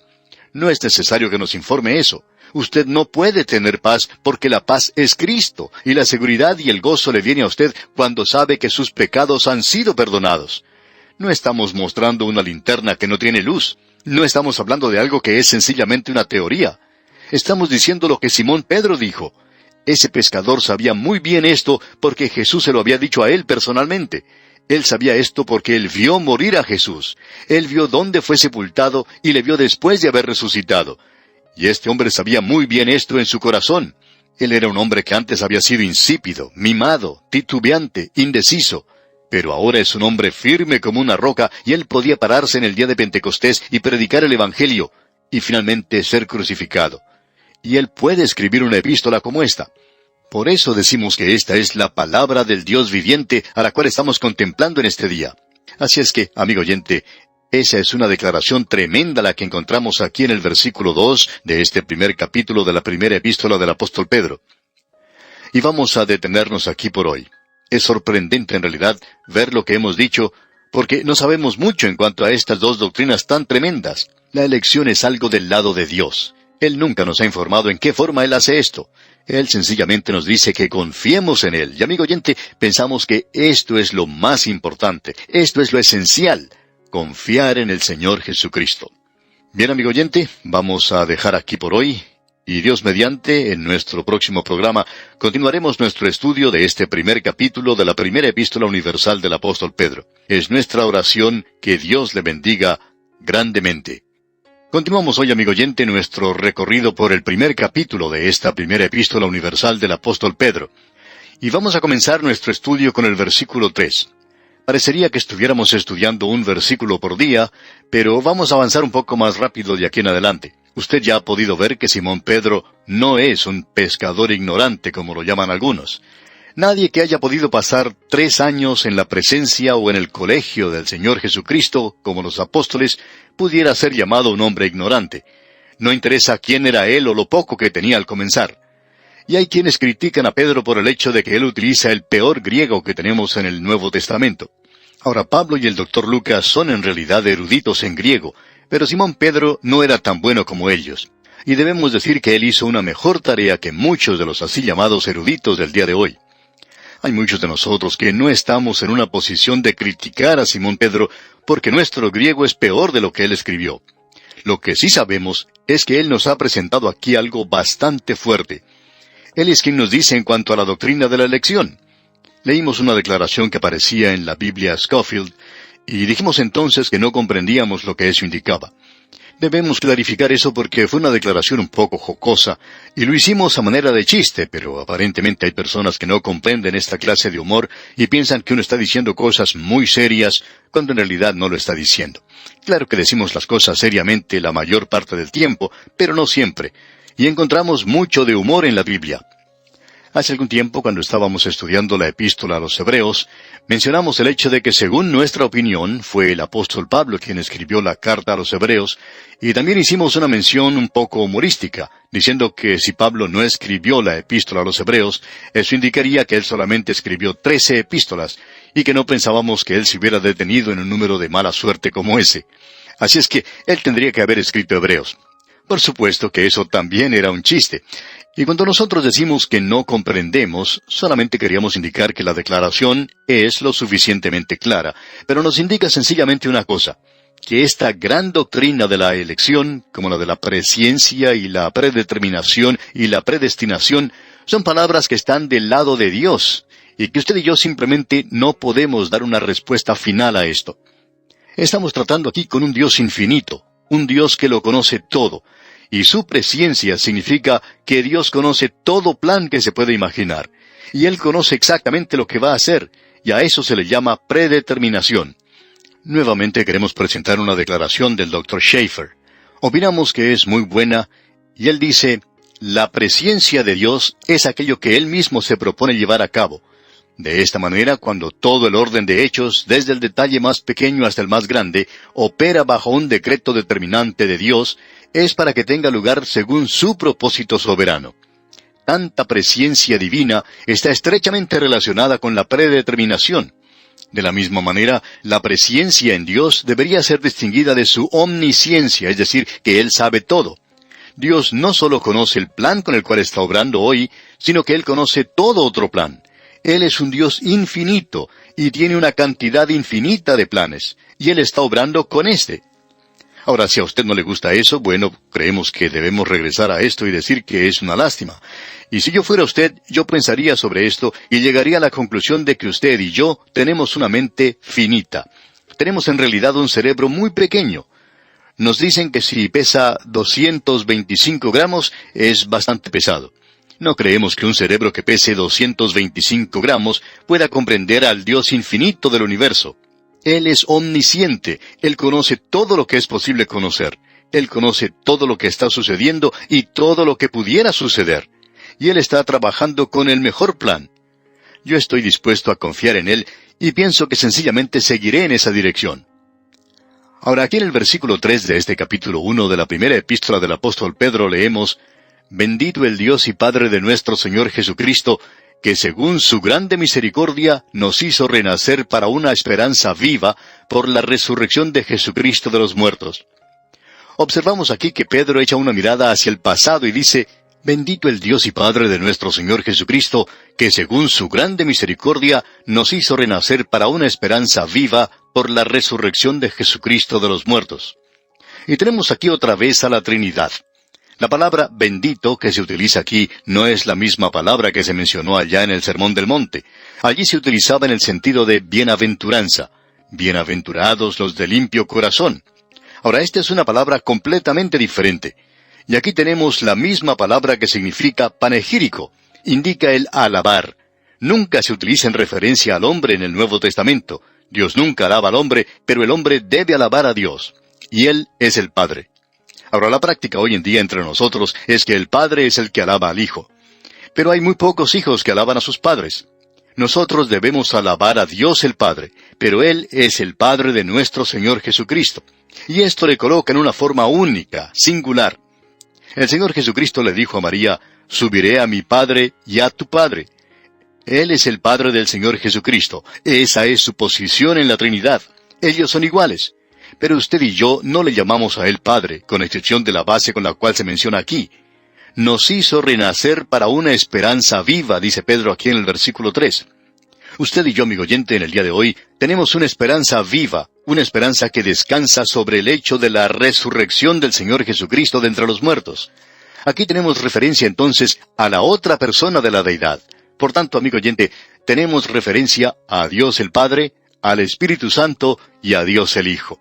No es necesario que nos informe eso. Usted no puede tener paz porque la paz es Cristo, y la seguridad y el gozo le viene a usted cuando sabe que sus pecados han sido perdonados. No estamos mostrando una linterna que no tiene luz. No estamos hablando de algo que es sencillamente una teoría. Estamos diciendo lo que Simón Pedro dijo. Ese pescador sabía muy bien esto porque Jesús se lo había dicho a él personalmente. Él sabía esto porque él vio morir a Jesús. Él vio dónde fue sepultado y le vio después de haber resucitado. Y este hombre sabía muy bien esto en su corazón. Él era un hombre que antes había sido insípido, mimado, titubeante, indeciso. Pero ahora es un hombre firme como una roca y él podía pararse en el día de Pentecostés y predicar el Evangelio y finalmente ser crucificado. Y él puede escribir una epístola como esta. Por eso decimos que esta es la palabra del Dios viviente a la cual estamos contemplando en este día. Así es que, amigo oyente, esa es una declaración tremenda la que encontramos aquí en el versículo 2 de este primer capítulo de la primera epístola del apóstol Pedro. Y vamos a detenernos aquí por hoy. Es sorprendente en realidad ver lo que hemos dicho, porque no sabemos mucho en cuanto a estas dos doctrinas tan tremendas. La elección es algo del lado de Dios. Él nunca nos ha informado en qué forma Él hace esto. Él sencillamente nos dice que confiemos en Él. Y amigo oyente, pensamos que esto es lo más importante, esto es lo esencial, confiar en el Señor Jesucristo. Bien, amigo oyente, vamos a dejar aquí por hoy, y Dios mediante, en nuestro próximo programa, continuaremos nuestro estudio de este primer capítulo de la primera epístola universal del apóstol Pedro. Es nuestra oración que Dios le bendiga grandemente. Continuamos hoy, amigo oyente, nuestro recorrido por el primer capítulo de esta primera epístola universal del apóstol Pedro. Y vamos a comenzar nuestro estudio con el versículo 3. Parecería que estuviéramos estudiando un versículo por día, pero vamos a avanzar un poco más rápido de aquí en adelante. Usted ya ha podido ver que Simón Pedro no es un pescador ignorante, como lo llaman algunos. Nadie que haya podido pasar 3 años en la presencia o en el colegio del Señor Jesucristo, como los apóstoles, pudiera ser llamado un hombre ignorante. No interesa quién era él o lo poco que tenía al comenzar. Y hay quienes critican a Pedro por el hecho de que él utiliza el peor griego que tenemos en el Nuevo Testamento. Ahora, Pablo y el Dr. Lucas son en realidad eruditos en griego, pero Simón Pedro no era tan bueno como ellos. Y debemos decir que él hizo una mejor tarea que muchos de los así llamados eruditos del día de hoy. Hay muchos de nosotros que no estamos en una posición de criticar a Simón Pedro porque nuestro griego es peor de lo que él escribió. Lo que sí sabemos es que él nos ha presentado aquí algo bastante fuerte. Él es quien nos dice en cuanto a la doctrina de la elección. Leímos una declaración que aparecía en la Biblia Scofield y dijimos entonces que no comprendíamos lo que eso indicaba. Debemos clarificar eso porque fue una declaración un poco jocosa, y lo hicimos a manera de chiste, pero aparentemente hay personas que no comprenden esta clase de humor y piensan que uno está diciendo cosas muy serias, cuando en realidad no lo está diciendo. Claro que decimos las cosas seriamente la mayor parte del tiempo, pero no siempre. y encontramos mucho de humor en la Biblia. Hace algún tiempo, cuando estábamos estudiando la epístola a los Hebreos, mencionamos el hecho de que según nuestra opinión fue el apóstol Pablo quien escribió la carta a los Hebreos, y también hicimos una mención un poco humorística, diciendo que si Pablo no escribió la epístola a los Hebreos, eso indicaría que él solamente escribió 13 epístolas, y que no pensábamos que él se hubiera detenido en un número de mala suerte como ese. Así es que él tendría que haber escrito Hebreos. Por supuesto que eso también era un chiste. Y cuando nosotros decimos que no comprendemos, solamente queríamos indicar que la declaración es lo suficientemente clara, pero nos indica sencillamente una cosa, que esta gran doctrina de la elección, como la de la presciencia y la predeterminación y la predestinación, son palabras que están del lado de Dios, y que usted y yo simplemente no podemos dar una respuesta final a esto. Estamos tratando aquí con un Dios infinito, un Dios que lo conoce todo, y su presciencia significa que Dios conoce todo plan que se puede imaginar, y Él conoce exactamente lo que va a hacer, y a eso se le llama predeterminación. Nuevamente queremos presentar una declaración del Dr. Schaeffer. Opinamos que es muy buena, y él dice, la presciencia de Dios es aquello que Él mismo se propone llevar a cabo. De esta manera, cuando todo el orden de hechos, desde el detalle más pequeño hasta el más grande, opera bajo un decreto determinante de Dios, es para que tenga lugar según su propósito soberano. Tanta presciencia divina está estrechamente relacionada con la predeterminación. De la misma manera, la presciencia en Dios debería ser distinguida de su omnisciencia, es decir, que Él sabe todo. Dios no solo conoce el plan con el cual está obrando hoy, sino que Él conoce todo otro plan. Él es un Dios infinito y tiene una cantidad infinita de planes, y Él está obrando con este. Ahora, si a usted no le gusta eso, bueno, creemos que debemos regresar a esto y decir que es una lástima. Y si yo fuera usted, yo pensaría sobre esto y llegaría a la conclusión de que usted y yo tenemos una mente finita. Tenemos en realidad un cerebro muy pequeño. Nos dicen que si pesa 225 gramos es bastante pesado. No creemos que un cerebro que pese 225 gramos pueda comprender al Dios infinito del universo. Él es omnisciente, Él conoce todo lo que es posible conocer. Él conoce todo lo que está sucediendo y todo lo que pudiera suceder. Y Él está trabajando con el mejor plan. Yo estoy dispuesto a confiar en Él y pienso que sencillamente seguiré en esa dirección. Ahora aquí en el versículo 3 de este capítulo 1 de la primera epístola del apóstol Pedro leemos, Bendito el Dios y Padre de nuestro Señor Jesucristo, que según su grande misericordia nos hizo renacer para una esperanza viva por la resurrección de Jesucristo de los muertos. Observamos aquí que Pedro echa una mirada hacia el pasado y dice, Bendito el Dios y Padre de nuestro Señor Jesucristo, que según su grande misericordia nos hizo renacer para una esperanza viva por la resurrección de Jesucristo de los muertos. Y tenemos aquí otra vez a la Trinidad. La palabra bendito que se utiliza aquí no es la misma palabra que se mencionó allá en el Sermón del Monte. Allí se utilizaba en el sentido de bienaventuranza. Bienaventurados los de limpio corazón. Ahora, esta es una palabra completamente diferente. Y aquí tenemos la misma palabra que significa panegírico. Indica el alabar. Nunca se utiliza en referencia al hombre en el Nuevo Testamento. Dios nunca alaba al hombre, pero el hombre debe alabar a Dios. Y Él es el Padre. Ahora, la práctica hoy en día entre nosotros es que el padre es el que alaba al hijo. Pero hay muy pocos hijos que alaban a sus padres. Nosotros debemos alabar a Dios el Padre, pero Él es el Padre de nuestro Señor Jesucristo. Y esto le coloca en una forma única, singular. El Señor Jesucristo le dijo a María, Subiré a mi Padre y a tu Padre. Él es el Padre del Señor Jesucristo. Esa es su posición en la Trinidad. Ellos son iguales. Pero usted y yo no le llamamos a Él Padre, con excepción de la base con la cual se menciona aquí. Nos hizo renacer para una esperanza viva, dice Pedro aquí en el versículo 3. Usted y yo, amigo oyente, en el día de hoy, tenemos una esperanza viva, una esperanza que descansa sobre el hecho de la resurrección del Señor Jesucristo de entre los muertos. Aquí tenemos referencia entonces a la otra persona de la deidad. Por tanto, amigo oyente, tenemos referencia a Dios el Padre, al Espíritu Santo y a Dios el Hijo.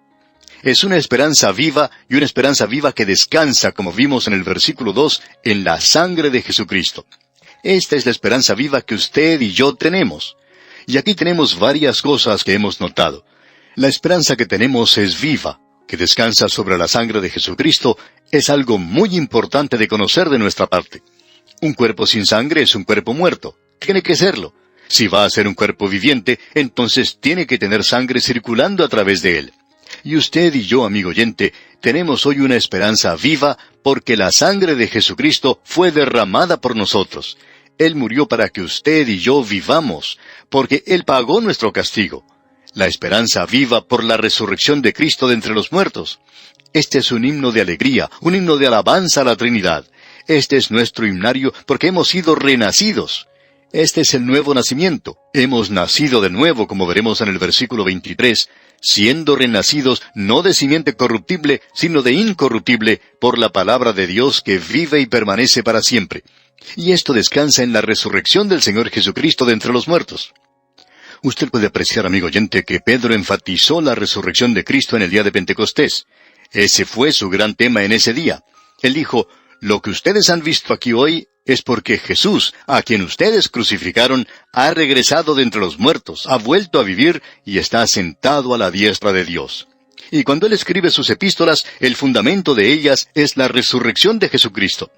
Es una esperanza viva y una esperanza viva que descansa, como vimos en el versículo 2, en la sangre de Jesucristo. Esta es la esperanza viva que usted y yo tenemos. Y aquí tenemos varias cosas que hemos notado. La esperanza que tenemos es viva. que descansa sobre la sangre de Jesucristo, es algo muy importante de conocer de nuestra parte. Un cuerpo sin sangre es un cuerpo muerto. Tiene que serlo. Si va a ser un cuerpo viviente, entonces tiene que tener sangre circulando a través de él. Y usted y yo, amigo oyente, tenemos hoy una esperanza viva porque la sangre de Jesucristo fue derramada por nosotros. Él murió para que usted y yo vivamos, porque Él pagó nuestro castigo. La esperanza viva por la resurrección de Cristo de entre los muertos. Este es un himno de alegría, un himno de alabanza a la Trinidad. Este es nuestro himnario porque hemos sido renacidos. Este es el nuevo nacimiento. Hemos nacido de nuevo, como veremos en el versículo 23, siendo renacidos no de simiente corruptible, sino de incorruptible, por la palabra de Dios que vive y permanece para siempre. Y esto descansa en la resurrección del Señor Jesucristo de entre los muertos. Usted puede apreciar, amigo oyente, que Pedro enfatizó la resurrección de Cristo en el día de Pentecostés. Ese fue su gran tema en ese día. Él dijo, lo que ustedes han visto aquí hoy es porque Jesús, a quien ustedes crucificaron, ha regresado de entre los muertos, ha vuelto a vivir y está sentado a la diestra de Dios. Y cuando él escribe sus epístolas, el fundamento de ellas es la resurrección de Jesucristo.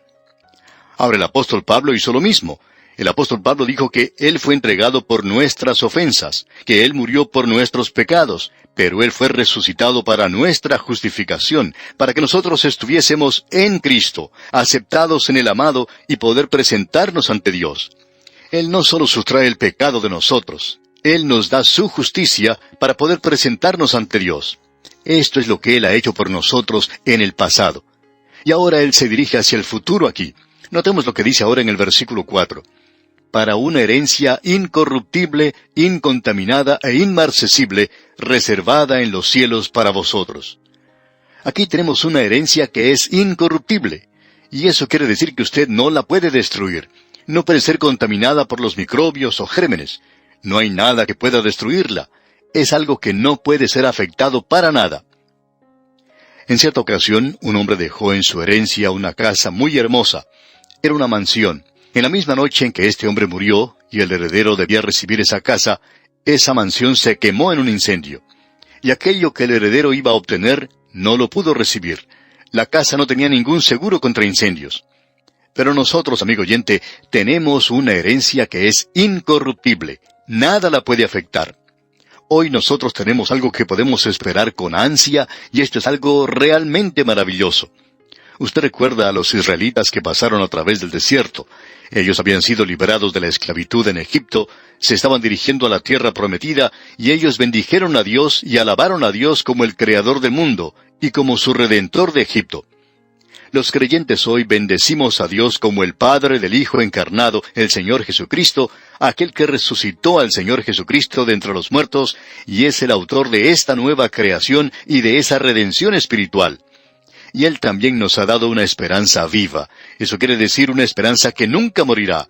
Ahora el apóstol Pablo hizo lo mismo. El apóstol Pablo dijo que Él fue entregado por nuestras ofensas, que Él murió por nuestros pecados, pero Él fue resucitado para nuestra justificación, para que nosotros estuviésemos en Cristo, aceptados en el amado y poder presentarnos ante Dios. Él no solo sustrae el pecado de nosotros, Él nos da su justicia para poder presentarnos ante Dios. Esto es lo que Él ha hecho por nosotros en el pasado. Y ahora Él se dirige hacia el futuro aquí. Notemos lo que dice ahora en el versículo 4. Para una herencia incorruptible, incontaminada e inmarcesible, reservada en los cielos para vosotros. Aquí tenemos una herencia que es incorruptible, y eso quiere decir que usted no la puede destruir. No puede ser contaminada por los microbios o gérmenes. No hay nada que pueda destruirla. Es algo que no puede ser afectado para nada. En cierta ocasión, un hombre dejó en su herencia una casa muy hermosa. Era una mansión. En la misma noche en que este hombre murió, y el heredero debía recibir esa casa, esa mansión se quemó en un incendio. Y aquello que el heredero iba a obtener, no lo pudo recibir. La casa no tenía ningún seguro contra incendios. Pero nosotros, amigo oyente, tenemos una herencia que es incorruptible. Nada la puede afectar. Hoy nosotros tenemos algo que podemos esperar con ansia, y esto es algo realmente maravilloso. Usted recuerda a los israelitas que pasaron a través del desierto. Ellos habían sido liberados de la esclavitud en Egipto, se estaban dirigiendo a la tierra prometida, y ellos bendijeron a Dios y alabaron a Dios como el Creador del mundo, y como su Redentor de Egipto. Los creyentes hoy bendecimos a Dios como el Padre del Hijo encarnado, el Señor Jesucristo, aquel que resucitó al Señor Jesucristo de entre los muertos, y es el autor de esta nueva creación y de esa redención espiritual. Y Él también nos ha dado una esperanza viva. Eso quiere decir una esperanza que nunca morirá.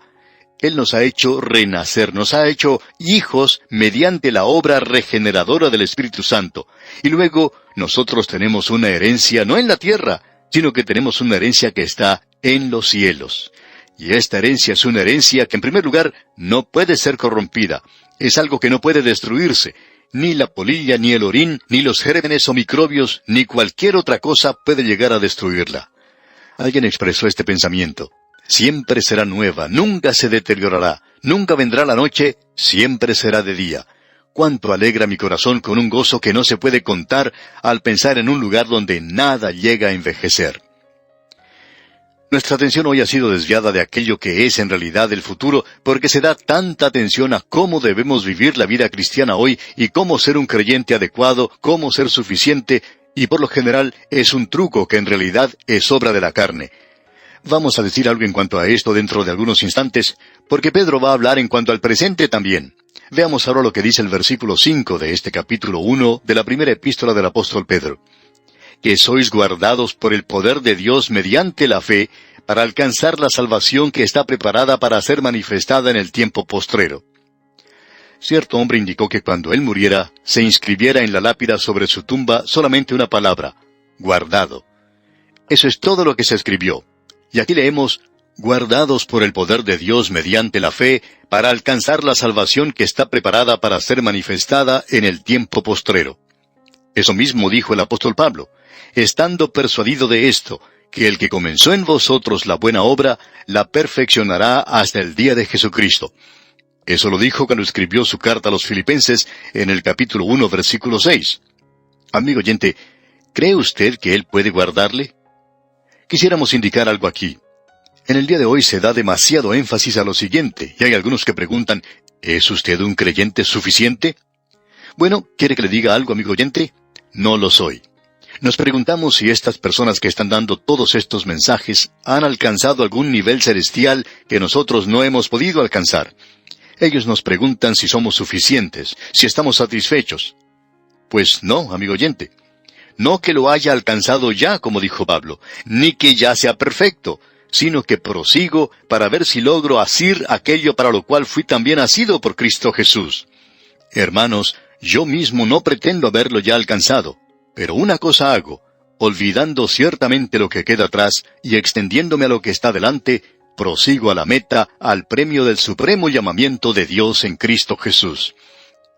Él nos ha hecho renacer, nos ha hecho hijos mediante la obra regeneradora del Espíritu Santo. Y luego nosotros tenemos una herencia no en la tierra, sino que tenemos una herencia que está en los cielos. Y esta herencia es una herencia que en primer lugar no puede ser corrompida. Es algo que no puede destruirse. Ni la polilla, ni el orín, ni los gérmenes o microbios, ni cualquier otra cosa puede llegar a destruirla. Alguien expresó este pensamiento. Siempre será nueva, nunca se deteriorará, nunca vendrá la noche, siempre será de día. Cuánto alegra mi corazón con un gozo que no se puede contar al pensar en un lugar donde nada llega a envejecer. Nuestra atención hoy ha sido desviada de aquello que es en realidad el futuro, porque se da tanta atención a cómo debemos vivir la vida cristiana hoy y cómo ser un creyente adecuado, cómo ser suficiente, y por lo general es un truco que en realidad es obra de la carne. Vamos a decir algo en cuanto a esto dentro de algunos instantes, porque Pedro va a hablar en cuanto al presente también. Veamos ahora lo que dice el versículo 5 de este capítulo 1 de la primera epístola del apóstol Pedro. Que sois guardados por el poder de Dios mediante la fe, para alcanzar la salvación que está preparada para ser manifestada en el tiempo postrero. Cierto hombre indicó que cuando él muriera, se inscribiera en la lápida sobre su tumba solamente una palabra, guardado. Eso es todo lo que se escribió. Y aquí leemos, guardados por el poder de Dios mediante la fe, para alcanzar la salvación que está preparada para ser manifestada en el tiempo postrero. Eso mismo dijo el apóstol Pablo, estando persuadido de esto, que el que comenzó en vosotros la buena obra, la perfeccionará hasta el día de Jesucristo. Eso lo dijo cuando escribió su carta a los Filipenses en el capítulo 1, versículo 6. Amigo oyente, ¿cree usted que Él puede guardarle? Quisiéramos indicar algo aquí. En el día de hoy se da demasiado énfasis a lo siguiente, y hay algunos que preguntan, ¿es usted un creyente suficiente? Bueno, ¿quiere que le diga algo, amigo oyente? No lo soy. Nos preguntamos si estas personas que están dando todos estos mensajes han alcanzado algún nivel celestial que nosotros no hemos podido alcanzar. Ellos nos preguntan si somos suficientes, si estamos satisfechos. Pues no, amigo oyente. No que lo haya alcanzado ya, como dijo Pablo, ni que ya sea perfecto, sino que prosigo para ver si logro asir aquello para lo cual fui también asido por Cristo Jesús. Hermanos, yo mismo no pretendo haberlo ya alcanzado, pero una cosa hago, olvidando ciertamente lo que queda atrás y extendiéndome a lo que está delante, prosigo a la meta, al premio del supremo llamamiento de Dios en Cristo Jesús.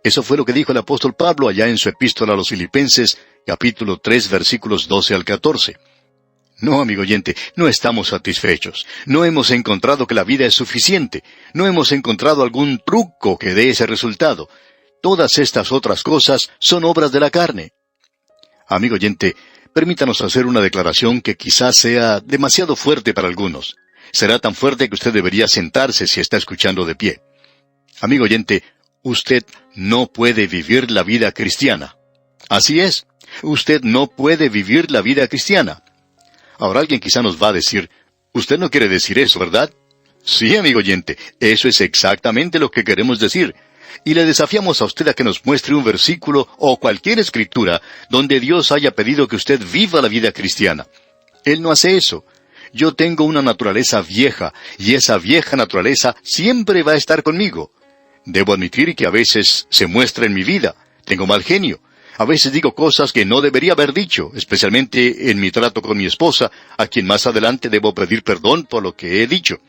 Eso fue lo que dijo el apóstol Pablo allá en su epístola a los Filipenses, capítulo 3, versículos 12 al 14. No, amigo oyente, no estamos satisfechos. No hemos encontrado que la vida es suficiente. No hemos encontrado algún truco que dé ese resultado. Todas estas otras cosas son obras de la carne. Amigo oyente, permítanos hacer una declaración que quizás sea demasiado fuerte para algunos. Será tan fuerte que usted debería sentarse si está escuchando de pie. Amigo oyente, usted no puede vivir la vida cristiana. Así es, usted no puede vivir la vida cristiana. Ahora alguien quizá nos va a decir, usted no quiere decir eso, ¿verdad? Sí, amigo oyente, eso es exactamente lo que queremos decir. Y le desafiamos a usted a que nos muestre un versículo o cualquier escritura donde Dios haya pedido que usted viva la vida cristiana. Él no hace eso. Yo tengo una naturaleza vieja, y esa vieja naturaleza siempre va a estar conmigo. Debo admitir que a veces se muestra en mi vida. Tengo mal genio. A veces digo cosas que no debería haber dicho, especialmente en mi trato con mi esposa, a quien más adelante debo pedir perdón por lo que he dicho.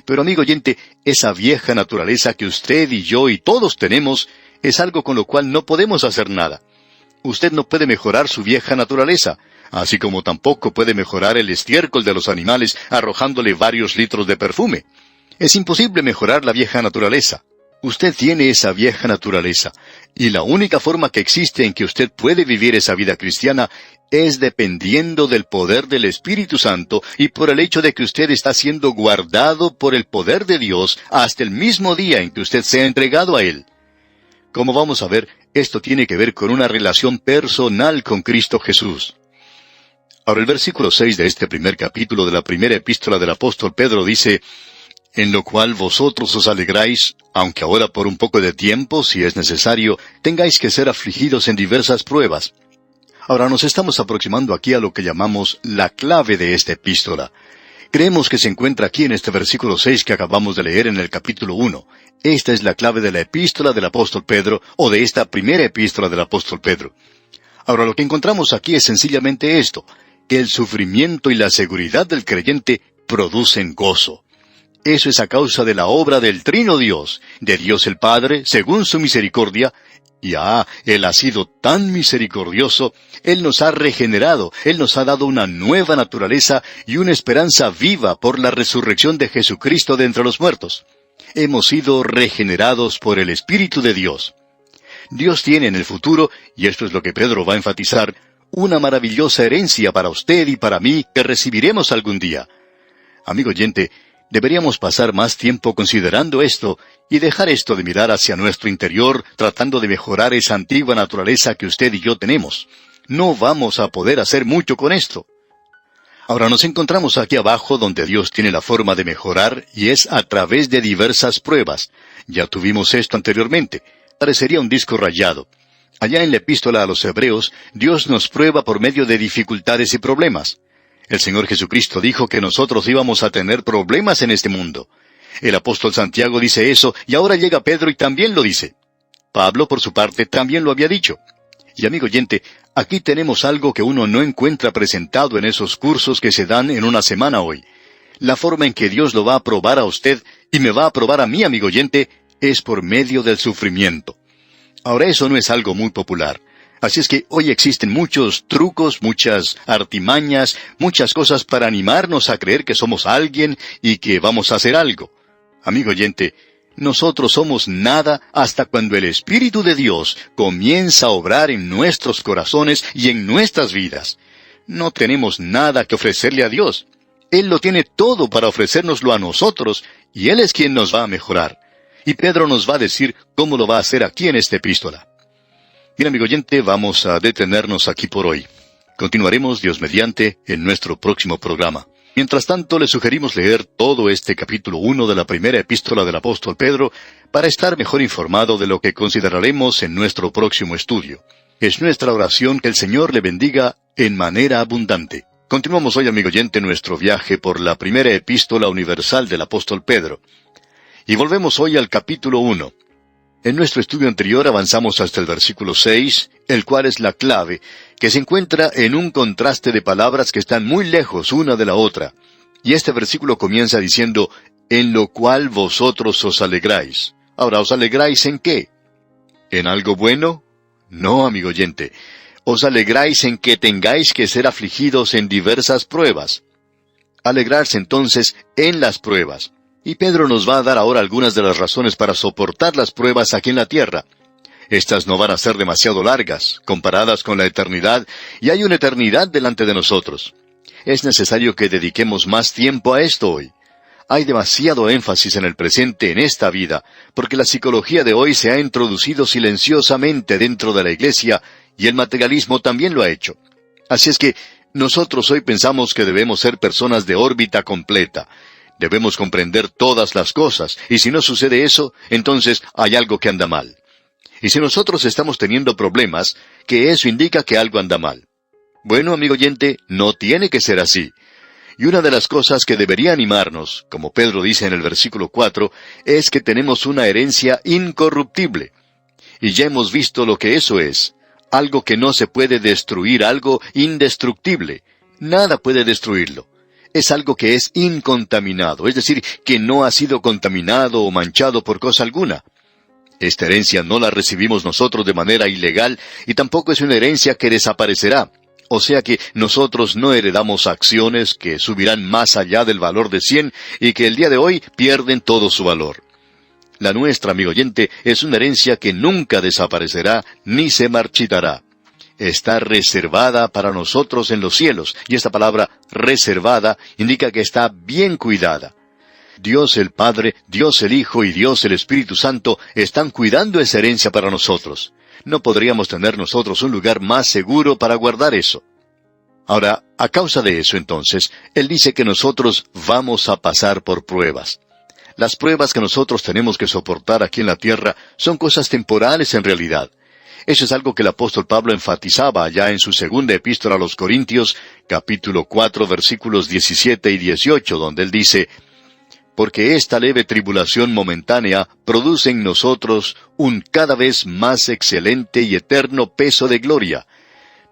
Pero amigo oyente, esa vieja naturaleza que usted y yo y todos tenemos, es algo con lo cual no podemos hacer nada. Usted no puede mejorar su vieja naturaleza, así como tampoco puede mejorar el estiércol de los animales arrojándole varios litros de perfume. Es imposible mejorar la vieja naturaleza. Usted tiene esa vieja naturaleza, y la única forma que existe en que usted puede vivir esa vida cristiana es dependiendo del poder del Espíritu Santo y por el hecho de que usted está siendo guardado por el poder de Dios hasta el mismo día en que usted sea entregado a Él. Como vamos a ver, esto tiene que ver con una relación personal con Cristo Jesús. Ahora el versículo 6 de este primer capítulo de la primera epístola del apóstol Pedro dice, en lo cual vosotros os alegráis, aunque ahora por un poco de tiempo, si es necesario, tengáis que ser afligidos en diversas pruebas. Ahora nos estamos aproximando aquí a lo que llamamos la clave de esta epístola. Creemos que se encuentra aquí en este versículo 6 que acabamos de leer en el capítulo 1. Esta es la clave de la epístola del apóstol Pedro, o de esta primera epístola del apóstol Pedro. Ahora lo que encontramos aquí es sencillamente esto, que el sufrimiento y la seguridad del creyente producen gozo. Eso es a causa de la obra del Trino Dios, de Dios el Padre, según su misericordia, y Él ha sido tan misericordioso, Él nos ha regenerado, Él nos ha dado una nueva naturaleza y una esperanza viva por la resurrección de Jesucristo de entre los muertos. Hemos sido regenerados por el Espíritu de Dios. Dios tiene en el futuro, y esto es lo que Pedro va a enfatizar, una maravillosa herencia para usted y para mí que recibiremos algún día. Amigo oyente, deberíamos pasar más tiempo considerando esto y dejar esto de mirar hacia nuestro interior tratando de mejorar esa antigua naturaleza que usted y yo tenemos. No vamos a poder hacer mucho con esto. Ahora nos encontramos aquí abajo donde Dios tiene la forma de mejorar y es a través de diversas pruebas. Ya tuvimos esto anteriormente. Parecería un disco rayado. Allá en la epístola a los Hebreos, Dios nos prueba por medio de dificultades y problemas. El Señor Jesucristo dijo que nosotros íbamos a tener problemas en este mundo. El apóstol Santiago dice eso, y ahora llega Pedro y también lo dice. Pablo, por su parte, también lo había dicho. Y amigo oyente, aquí tenemos algo que uno no encuentra presentado en esos cursos que se dan en una semana hoy. La forma en que Dios lo va a probar a usted, y me va a probar a mí, amigo oyente, es por medio del sufrimiento. Ahora eso no es algo muy popular. Así es que hoy existen muchos trucos, muchas artimañas, muchas cosas para animarnos a creer que somos alguien y que vamos a hacer algo. Amigo oyente, nosotros somos nada hasta cuando el Espíritu de Dios comienza a obrar en nuestros corazones y en nuestras vidas. No tenemos nada que ofrecerle a Dios. Él lo tiene todo para ofrecérnoslo a nosotros, y Él es quien nos va a mejorar. Y Pedro nos va a decir cómo lo va a hacer aquí en esta epístola. Bien, amigo oyente, vamos a detenernos aquí por hoy. Continuaremos, Dios mediante, en nuestro próximo programa. Mientras tanto, le sugerimos leer todo este capítulo 1 de la primera epístola del apóstol Pedro para estar mejor informado de lo que consideraremos en nuestro próximo estudio. Es nuestra oración que el Señor le bendiga en manera abundante. Continuamos hoy, amigo oyente, nuestro viaje por la primera epístola universal del apóstol Pedro. Y volvemos hoy al capítulo 1. En nuestro estudio anterior avanzamos hasta el versículo 6, el cual es la clave, que se encuentra en un contraste de palabras que están muy lejos una de la otra. Y este versículo comienza diciendo, en lo cual vosotros os alegráis. Ahora, ¿os alegráis en qué? ¿En algo bueno? No, amigo oyente. Os alegráis en que tengáis que ser afligidos en diversas pruebas. Alegrarse entonces en las pruebas. Y Pedro nos va a dar ahora algunas de las razones para soportar las pruebas aquí en la tierra. Estas no van a ser demasiado largas, comparadas con la eternidad, y hay una eternidad delante de nosotros. Es necesario que dediquemos más tiempo a esto hoy. Hay demasiado énfasis en el presente en esta vida, porque la psicología de hoy se ha introducido silenciosamente dentro de la iglesia, y el materialismo también lo ha hecho. Así es que nosotros hoy pensamos que debemos ser personas de órbita completa. Debemos comprender todas las cosas, y si no sucede eso, entonces hay algo que anda mal. Y si nosotros estamos teniendo problemas, que eso indica que algo anda mal. Bueno, amigo oyente, no tiene que ser así. Y una de las cosas que debería animarnos, como Pedro dice en el versículo 4, es que tenemos una herencia incorruptible. Y ya hemos visto lo que eso es. Algo que no se puede destruir, algo indestructible. Nada puede destruirlo. Es algo que es incontaminado, es decir, que no ha sido contaminado o manchado por cosa alguna. Esta herencia no la recibimos nosotros de manera ilegal y tampoco es una herencia que desaparecerá. O sea que nosotros no heredamos acciones que subirán más allá del valor de 100 y que el día de hoy pierden todo su valor. La nuestra, amigo oyente, es una herencia que nunca desaparecerá ni se marchitará. Está reservada para nosotros en los cielos, y esta palabra reservada indica que está bien cuidada. Dios el Padre, Dios el Hijo y Dios el Espíritu Santo están cuidando esa herencia para nosotros. No podríamos tener nosotros un lugar más seguro para guardar eso. Ahora, a causa de eso entonces, Él dice que nosotros vamos a pasar por pruebas. Las pruebas que nosotros tenemos que soportar aquí en la tierra son cosas temporales en realidad. Eso es algo que el apóstol Pablo enfatizaba allá en su segunda epístola a los Corintios, capítulo 4, versículos 17 y 18, donde él dice, porque esta leve tribulación momentánea produce en nosotros un cada vez más excelente y eterno peso de gloria,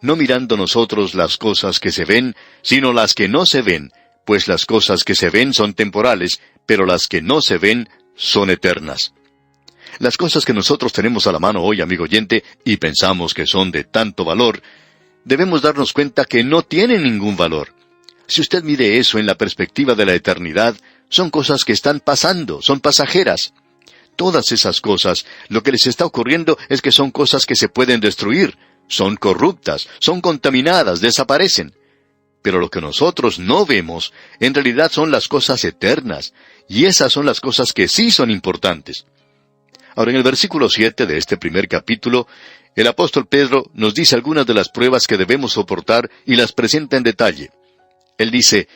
no mirando nosotros las cosas que se ven, sino las que no se ven, pues las cosas que se ven son temporales, pero las que no se ven son eternas. Las cosas que nosotros tenemos a la mano hoy, amigo oyente, y pensamos que son de tanto valor, debemos darnos cuenta que no tienen ningún valor. Si usted mide eso en la perspectiva de la eternidad, son cosas que están pasando, son pasajeras. Todas esas cosas, lo que les está ocurriendo es que son cosas que se pueden destruir, son corruptas, son contaminadas, desaparecen. Pero lo que nosotros no vemos, en realidad son las cosas eternas, y esas son las cosas que sí son importantes. Ahora, en el versículo 7 de este primer capítulo, el apóstol Pedro nos dice algunas de las pruebas que debemos soportar y las presenta en detalle. Él dice,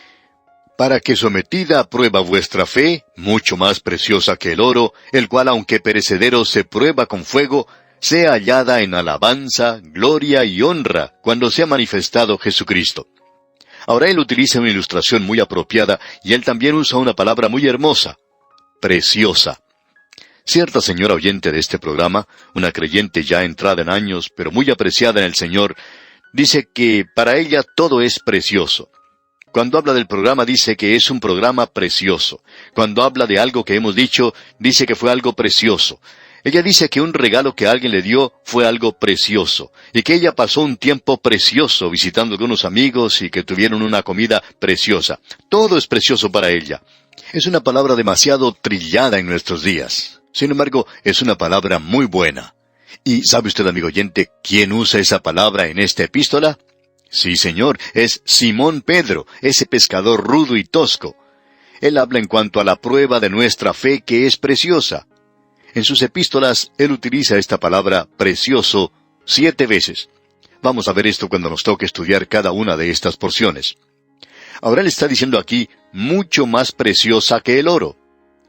para que sometida a prueba vuestra fe, mucho más preciosa que el oro, el cual aunque perecedero se prueba con fuego, sea hallada en alabanza, gloria y honra, cuando sea manifestado Jesucristo. Ahora él utiliza una ilustración muy apropiada, y él también usa una palabra muy hermosa, preciosa. Cierta señora oyente de este programa, una creyente ya entrada en años, pero muy apreciada en el Señor, dice que para ella todo es precioso. Cuando habla del programa dice que es un programa precioso. Cuando habla de algo que hemos dicho, dice que fue algo precioso. Ella dice que un regalo que alguien le dio fue algo precioso, y que ella pasó un tiempo precioso visitando con unos amigos y que tuvieron una comida preciosa. Todo es precioso para ella. Es una palabra demasiado trillada en nuestros días. Sin embargo, es una palabra muy buena. ¿Y sabe usted, amigo oyente, quién usa esa palabra en esta epístola? Sí, señor, es Simón Pedro, ese pescador rudo y tosco. Él habla en cuanto a la prueba de nuestra fe que es preciosa. En sus epístolas, él utiliza esta palabra precioso 7 veces. Vamos a ver esto cuando nos toque estudiar cada una de estas porciones. Ahora él está diciendo aquí, mucho más preciosa que el oro,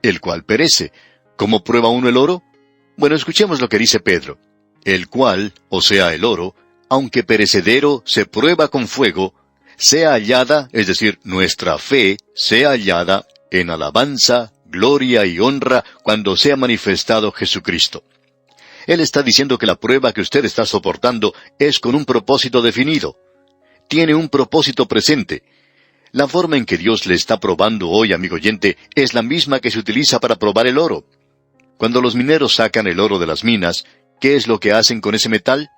el cual perece. ¿Cómo prueba uno el oro? Bueno, escuchemos lo que dice Pedro. El cual, o sea, el oro, aunque perecedero, se prueba con fuego, sea hallada, es decir, nuestra fe, sea hallada en alabanza, gloria y honra cuando sea manifestado Jesucristo. Él está diciendo que la prueba que usted está soportando es con un propósito definido. Tiene un propósito presente. La forma en que Dios le está probando hoy, amigo oyente, es la misma que se utiliza para probar el oro. Cuando los mineros sacan el oro de las minas, ¿qué es lo que hacen con ese metal?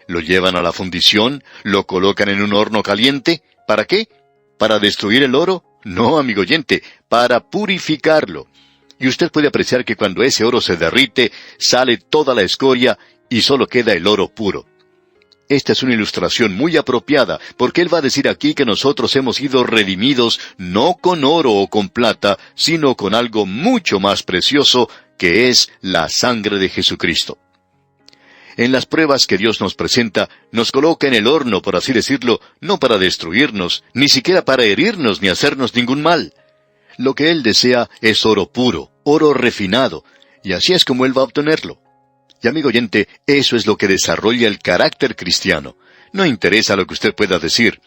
Lo llevan a la fundición, lo colocan en un horno caliente. ¿Para qué? ¿Para destruir el oro? No, amigo oyente, para purificarlo. Y usted puede apreciar que cuando ese oro se derrite, sale toda la escoria y solo queda el oro puro. Esta es una ilustración muy apropiada, porque él va a decir aquí que nosotros hemos sido redimidos no con oro o con plata, sino con algo mucho más precioso, que es la sangre de Jesucristo. En las pruebas que Dios nos presenta, nos coloca en el horno, por así decirlo, no para destruirnos, ni siquiera para herirnos ni hacernos ningún mal. Lo que Él desea es oro puro, oro refinado, y así es como Él va a obtenerlo. Y amigo oyente, eso es lo que desarrolla el carácter cristiano. No interesa lo que usted pueda decir.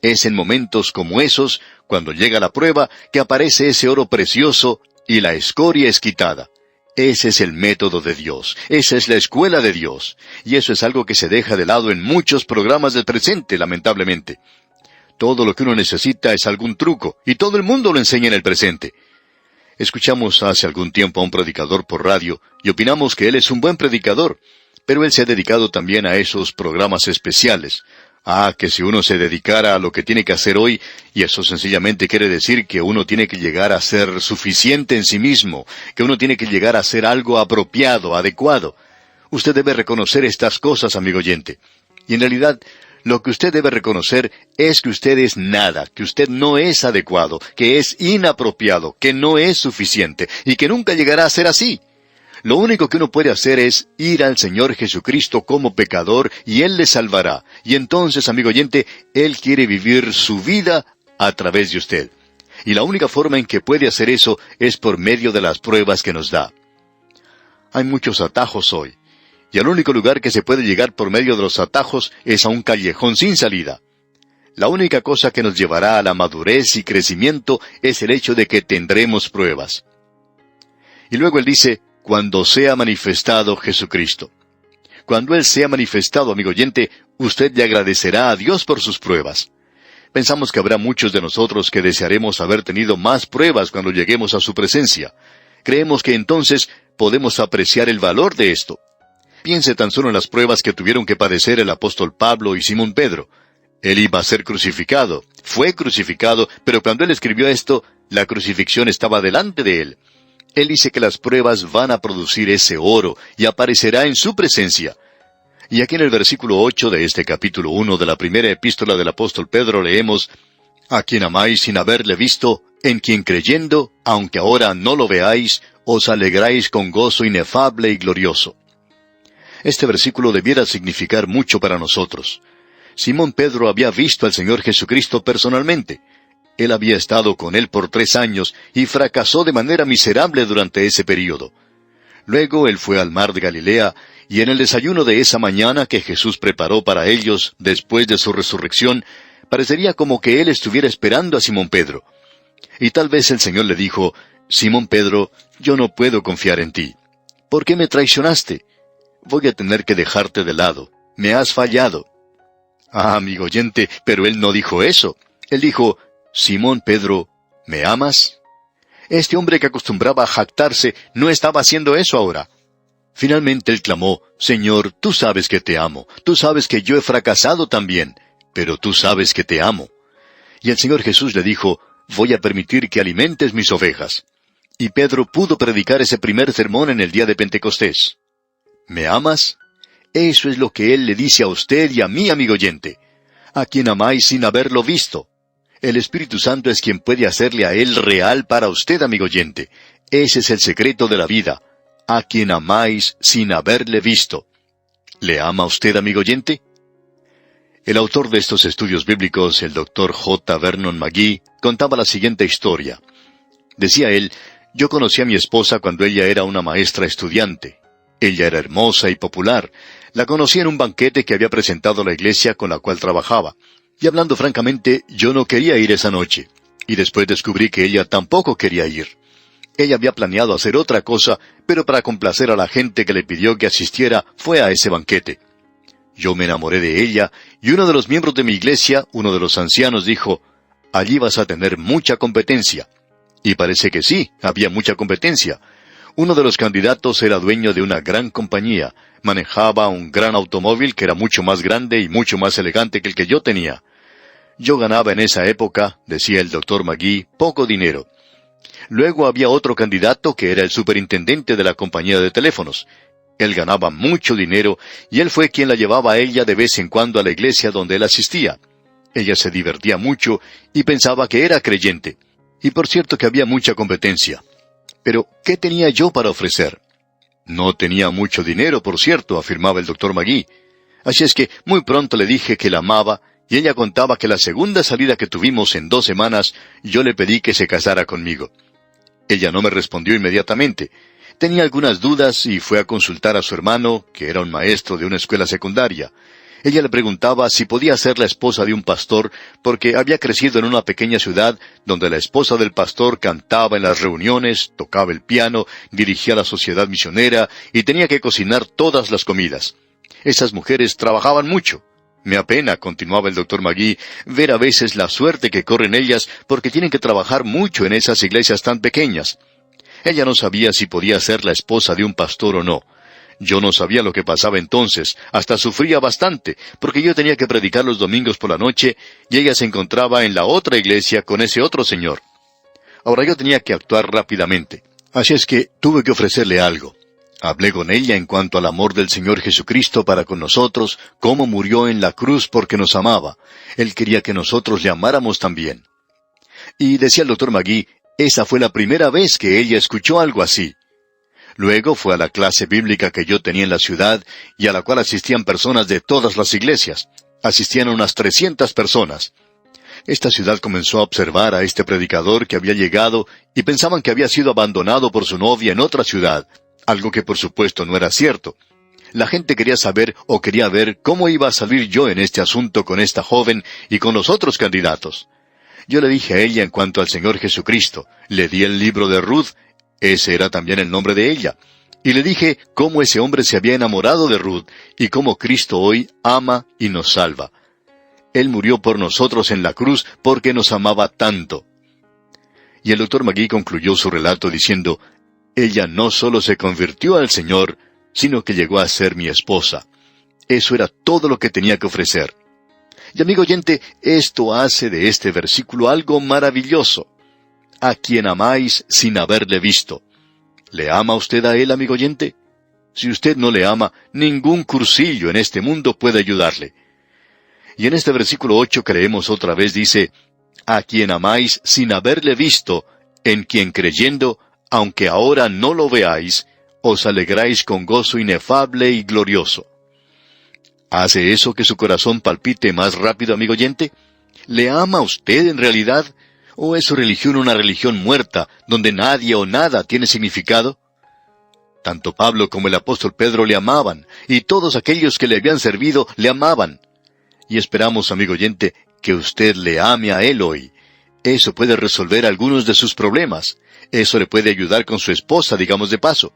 Es en momentos como esos, cuando llega la prueba, que aparece ese oro precioso y la escoria es quitada. Ese es el método de Dios. Esa es la escuela de Dios. Y eso es algo que se deja de lado en muchos programas del presente, lamentablemente. Todo lo que uno necesita es algún truco, y todo el mundo lo enseña en el presente. Escuchamos hace algún tiempo a un predicador por radio, y opinamos que él es un buen predicador, pero él se ha dedicado también a esos programas especiales. Que si uno se dedicara a lo que tiene que hacer hoy, y eso sencillamente quiere decir que uno tiene que llegar a ser suficiente en sí mismo, que uno tiene que llegar a ser algo apropiado, adecuado. Usted debe reconocer estas cosas, amigo oyente. Y en realidad, lo que usted debe reconocer es que usted es nada, que usted no es adecuado, que es inapropiado, que no es suficiente, y que nunca llegará a ser así. Lo único que uno puede hacer es ir al Señor Jesucristo como pecador y Él le salvará. Y entonces, amigo oyente, Él quiere vivir su vida a través de usted. Y la única forma en que puede hacer eso es por medio de las pruebas que nos da. Hay muchos atajos hoy. Y el único lugar que se puede llegar por medio de los atajos es a un callejón sin salida. La única cosa que nos llevará a la madurez y crecimiento es el hecho de que tendremos pruebas. Y luego él dice, cuando sea manifestado Jesucristo. Cuando Él sea manifestado, amigo oyente, usted le agradecerá a Dios por sus pruebas. Pensamos que habrá muchos de nosotros que desearemos haber tenido más pruebas cuando lleguemos a su presencia. Creemos que entonces podemos apreciar el valor de esto. Piense tan solo en las pruebas que tuvieron que padecer el apóstol Pablo y Simón Pedro. Él iba a ser crucificado, fue crucificado, pero cuando él escribió esto, la crucifixión estaba delante de él. Él dice que las pruebas van a producir ese oro y aparecerá en su presencia. Y aquí en el versículo 8 de este capítulo 1 de la primera epístola del apóstol Pedro leemos, a quien amáis sin haberle visto, en quien creyendo, aunque ahora no lo veáis, os alegráis con gozo inefable y glorioso. Este versículo debiera significar mucho para nosotros. Simón Pedro había visto al Señor Jesucristo personalmente. Él había estado con Él por 3 años y fracasó de manera miserable durante ese período. Luego Él fue al mar de Galilea, y en el desayuno de esa mañana que Jesús preparó para ellos después de su resurrección, parecería como que Él estuviera esperando a Simón Pedro. Y tal vez el Señor le dijo, Simón Pedro, yo no puedo confiar en ti. ¿Por qué me traicionaste? Voy a tener que dejarte de lado. Me has fallado. Amigo oyente, pero Él no dijo eso. Él dijo, Simón Pedro, ¿me amas? Este hombre que acostumbraba a jactarse no estaba haciendo eso ahora. Finalmente él clamó, Señor, tú sabes que te amo, tú sabes que yo he fracasado también, pero tú sabes que te amo. Y el Señor Jesús le dijo, voy a permitir que alimentes mis ovejas. Y Pedro pudo predicar ese primer sermón en el día de Pentecostés. ¿Me amas? Eso es lo que Él le dice a usted y a mí, amigo oyente. A quien amáis sin haberlo visto. El Espíritu Santo es quien puede hacerle a Él real para usted, amigo oyente. Ese es el secreto de la vida. A quien amáis sin haberle visto. ¿Le ama usted, amigo oyente? El autor de estos estudios bíblicos, el Dr. J. Vernon McGee, contaba la siguiente historia. Decía él, yo conocí a mi esposa cuando ella era una maestra estudiante. Ella era hermosa y popular. La conocí en un banquete que había presentado la iglesia con la cual trabajaba. Y hablando francamente, yo no quería ir esa noche. Y después descubrí que ella tampoco quería ir. Ella había planeado hacer otra cosa, pero para complacer a la gente que le pidió que asistiera, fue a ese banquete. Yo me enamoré de ella, y uno de los miembros de mi iglesia, uno de los ancianos, dijo, allí vas a tener mucha competencia. Y parece que sí, había mucha competencia. Uno de los candidatos era dueño de una gran compañía, manejaba un gran automóvil que era mucho más grande y mucho más elegante que el que yo tenía. Yo ganaba en esa época, decía el Dr. McGee, poco dinero. Luego había otro candidato que era el superintendente de la compañía de teléfonos. Él ganaba mucho dinero y él fue quien la llevaba a ella de vez en cuando a la iglesia donde él asistía. Ella se divertía mucho y pensaba que era creyente. Y por cierto que había mucha competencia. Pero, ¿qué tenía yo para ofrecer? No tenía mucho dinero, por cierto, afirmaba el Dr. McGee. Así es que muy pronto le dije que la amaba, y ella contaba que la segunda salida que tuvimos en 2 semanas, yo le pedí que se casara conmigo. Ella no me respondió inmediatamente. Tenía algunas dudas y fue a consultar a su hermano, que era un maestro de una escuela secundaria. Ella le preguntaba si podía ser la esposa de un pastor, porque había crecido en una pequeña ciudad donde la esposa del pastor cantaba en las reuniones, tocaba el piano, dirigía la sociedad misionera y tenía que cocinar todas las comidas. Esas mujeres trabajaban mucho. Me apena, continuaba el Dr. McGee, ver a veces la suerte que corren ellas porque tienen que trabajar mucho en esas iglesias tan pequeñas. Ella no sabía si podía ser la esposa de un pastor o no. Yo no sabía lo que pasaba entonces, hasta sufría bastante, porque yo tenía que predicar los domingos por la noche, y ella se encontraba en la otra iglesia con ese otro señor. Ahora yo tenía que actuar rápidamente, así es que tuve que ofrecerle algo. Hablé con ella en cuanto al amor del Señor Jesucristo para con nosotros, cómo murió en la cruz porque nos amaba. Él quería que nosotros le amáramos también. Y decía el Dr. McGee, esa fue la primera vez que ella escuchó algo así. Luego fue a la clase bíblica que yo tenía en la ciudad y a la cual asistían personas de todas las iglesias. Asistían unas 300 personas. Esta ciudad comenzó a observar a este predicador que había llegado y pensaban que había sido abandonado por su novia en otra ciudad, algo que por supuesto no era cierto. La gente quería saber o quería ver cómo iba a salir yo en este asunto con esta joven y con los otros candidatos. Yo le dije a ella en cuanto al Señor Jesucristo, le di el libro de Ruth. Ese era también el nombre de ella. Y le dije cómo ese hombre se había enamorado de Ruth y cómo Cristo hoy ama y nos salva. Él murió por nosotros en la cruz porque nos amaba tanto. Y el Dr. McGee concluyó su relato diciendo, ella no solo se convirtió al Señor, sino que llegó a ser mi esposa. Eso era todo lo que tenía que ofrecer. Y amigo oyente, esto hace de este versículo algo maravilloso. A quien amáis sin haberle visto. ¿Le ama usted a él, amigo oyente? Si usted no le ama, ningún cursillo en este mundo puede ayudarle. Y en este versículo 8 que leemos otra vez dice, a quien amáis sin haberle visto, en quien creyendo, aunque ahora no lo veáis, os alegráis con gozo inefable y glorioso. ¿Hace eso que su corazón palpite más rápido, amigo oyente? ¿Le ama a usted en realidad? ¿O es su religión una religión muerta, donde nadie o nada tiene significado? Tanto Pablo como el apóstol Pedro le amaban, y todos aquellos que le habían servido le amaban. Y esperamos, amigo oyente, que usted le ame a él hoy. Eso puede resolver algunos de sus problemas. Eso le puede ayudar con su esposa, digamos de paso.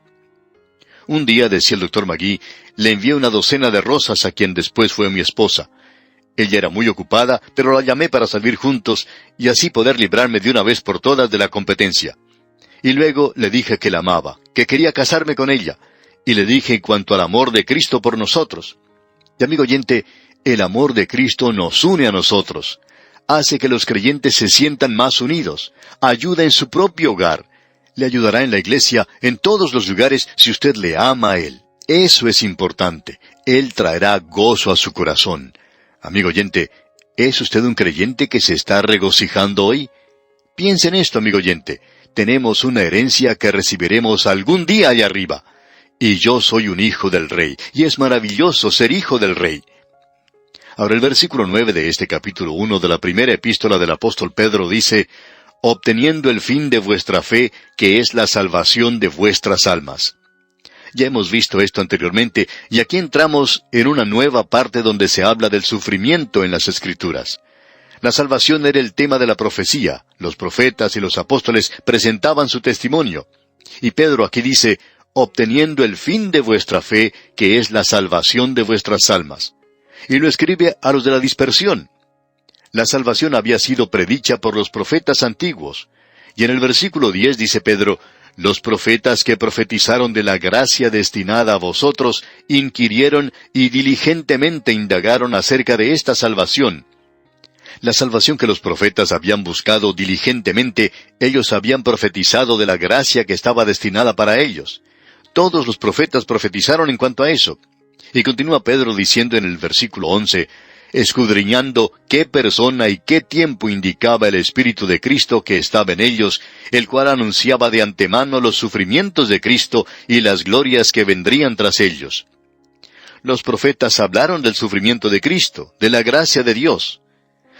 Un día, decía el Dr. McGee, le envié una docena de rosas a quien después fue mi esposa. Ella era muy ocupada, pero la llamé para salir juntos y así poder librarme de una vez por todas de la competencia. Y luego le dije que la amaba, que quería casarme con ella. y le dije en cuanto al amor de Cristo por nosotros. Y amigo oyente, el amor de Cristo nos une a nosotros. Hace que los creyentes se sientan más unidos. Ayuda en su propio hogar. Le ayudará en la iglesia, en todos los lugares, si usted le ama a Él. Eso es importante. Él traerá gozo a su corazón. Amigo oyente, ¿es usted un creyente que se está regocijando hoy? Piense en esto, amigo oyente. Tenemos una herencia que recibiremos algún día allá arriba. Y yo soy un hijo del Rey, y es maravilloso ser hijo del Rey. Ahora el versículo 9 de este capítulo 1 de la primera epístola del apóstol Pedro dice, obteniendo el fin de vuestra fe, que es la salvación de vuestras almas. Ya hemos visto esto anteriormente, y aquí entramos en una nueva parte donde se habla del sufrimiento en las Escrituras. La salvación era el tema de la profecía. Los profetas y los apóstoles presentaban su testimonio. Y Pedro aquí dice, obteniendo el fin de vuestra fe, que es la salvación de vuestras almas. Y lo escribe a los de la dispersión. La salvación había sido predicha por los profetas antiguos. Y en el versículo 10 dice Pedro, los profetas que profetizaron de la gracia destinada a vosotros, inquirieron y diligentemente indagaron acerca de esta salvación. La salvación que los profetas habían buscado diligentemente, ellos habían profetizado de la gracia que estaba destinada para ellos. Todos los profetas profetizaron en cuanto a eso. Y continúa Pedro diciendo en el versículo 11, escudriñando qué persona y qué tiempo indicaba el Espíritu de Cristo que estaba en ellos, el cual anunciaba de antemano los sufrimientos de Cristo y las glorias que vendrían tras ellos. Los profetas hablaron del sufrimiento de Cristo, de la gracia de Dios.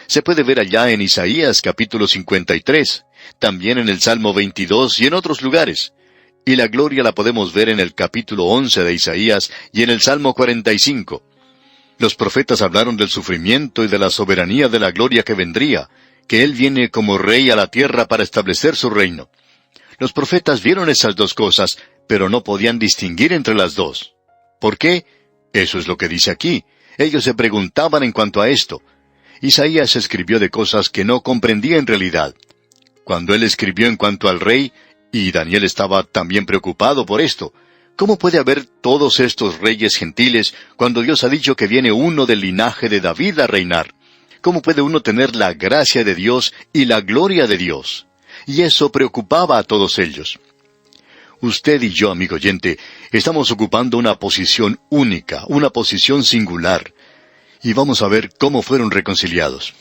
Se puede ver allá en Isaías capítulo 53, también en el Salmo 22 y en otros lugares. Y la gloria la podemos ver en el capítulo 11 de Isaías y en el Salmo 45. Los profetas hablaron del sufrimiento y de la soberanía de la gloria que vendría, que Él viene como Rey a la tierra para establecer su reino. Los profetas vieron esas dos cosas, pero no podían distinguir entre las dos. ¿Por qué? Eso es lo que dice aquí. Ellos se preguntaban en cuanto a esto. Isaías escribió de cosas que no comprendía en realidad. Cuando él escribió en cuanto al Rey, y Daniel estaba también preocupado por esto. ¿Cómo puede haber todos estos reyes gentiles cuando Dios ha dicho que viene uno del linaje de David a reinar? ¿Cómo puede uno tener la gracia de Dios y la gloria de Dios? Y eso preocupaba a todos ellos. Usted y yo, amigo oyente, estamos ocupando una posición única, una posición singular. Y vamos a ver cómo fueron reconciliados.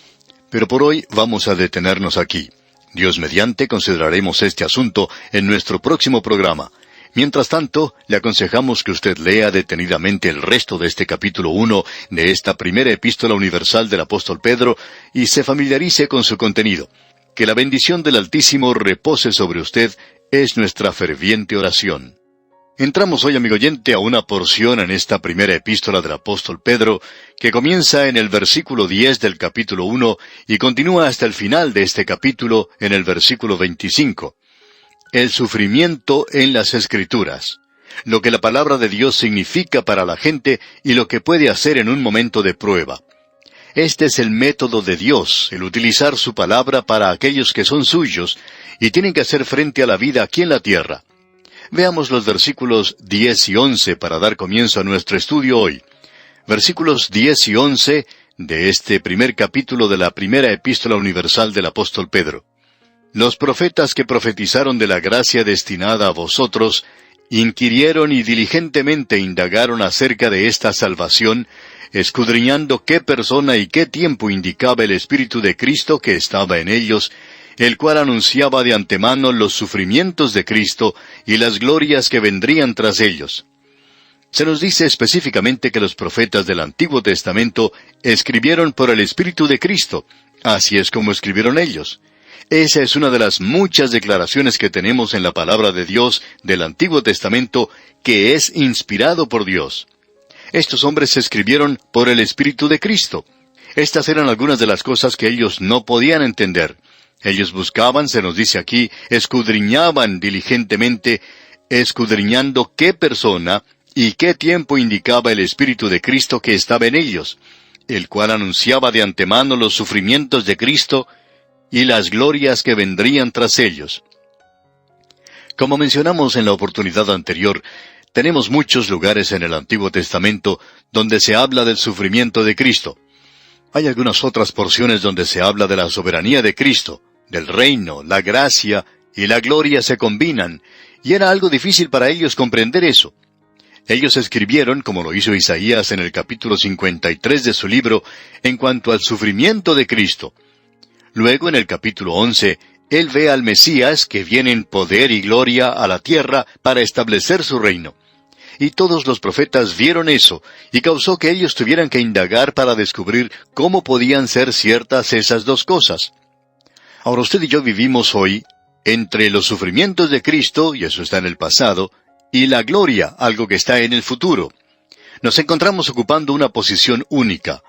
Pero por hoy vamos a detenernos aquí. Dios mediante consideraremos este asunto en nuestro próximo programa. Mientras tanto, le aconsejamos que usted lea detenidamente el resto de este capítulo 1 de esta primera epístola universal del apóstol Pedro y se familiarice con su contenido. Que la bendición del Altísimo repose sobre usted es nuestra ferviente oración. Entramos hoy, amigo oyente, a una porción en esta primera epístola del apóstol Pedro, que comienza en el versículo 10 del capítulo 1 y continúa hasta el final de este capítulo en el versículo 25. El sufrimiento en las Escrituras. Lo que la palabra de Dios significa para la gente y lo que puede hacer en un momento de prueba. Este es el método de Dios, el utilizar su palabra para aquellos que son suyos y tienen que hacer frente a la vida aquí en la tierra. Veamos los versículos 10 y 11 para dar comienzo a nuestro estudio hoy. Versículos 10 y 11 de este primer capítulo de la primera epístola universal del apóstol Pedro. Los profetas que profetizaron de la gracia destinada a vosotros, inquirieron y diligentemente indagaron acerca de esta salvación, escudriñando qué persona y qué tiempo indicaba el Espíritu de Cristo que estaba en ellos, el cual anunciaba de antemano los sufrimientos de Cristo y las glorias que vendrían tras ellos. Se nos dice específicamente que los profetas del Antiguo Testamento escribieron por el Espíritu de Cristo. Así es como escribieron ellos. Esa es una de las muchas declaraciones que tenemos en la palabra de Dios del Antiguo Testamento, que es inspirado por Dios. Estos hombres escribieron por el Espíritu de Cristo. Estas eran algunas de las cosas que ellos no podían entender. Ellos buscaban, se nos dice aquí, escudriñaban diligentemente, escudriñando qué persona y qué tiempo indicaba el Espíritu de Cristo que estaba en ellos, el cual anunciaba de antemano los sufrimientos de Cristo y las glorias que vendrían tras ellos. Como mencionamos en la oportunidad anterior, Tenemos muchos lugares en el Antiguo Testamento donde se habla del sufrimiento de Cristo. Hay algunas otras porciones donde se habla de la soberanía de Cristo, del reino, la gracia y la gloria se combinan, y era algo difícil para ellos comprender eso. Ellos escribieron, como lo hizo Isaías en el capítulo 53 de su libro, en cuanto al sufrimiento de Cristo. Luego, en el capítulo 11, él ve al Mesías que viene en poder y gloria a la tierra para establecer su reino. Y todos los profetas vieron eso, y causó que ellos tuvieran que indagar para descubrir cómo podían ser ciertas esas dos cosas. Ahora usted y yo vivimos hoy entre los sufrimientos de Cristo, y eso está en el pasado, y la gloria, algo que está en el futuro. Nos encontramos ocupando una posición única.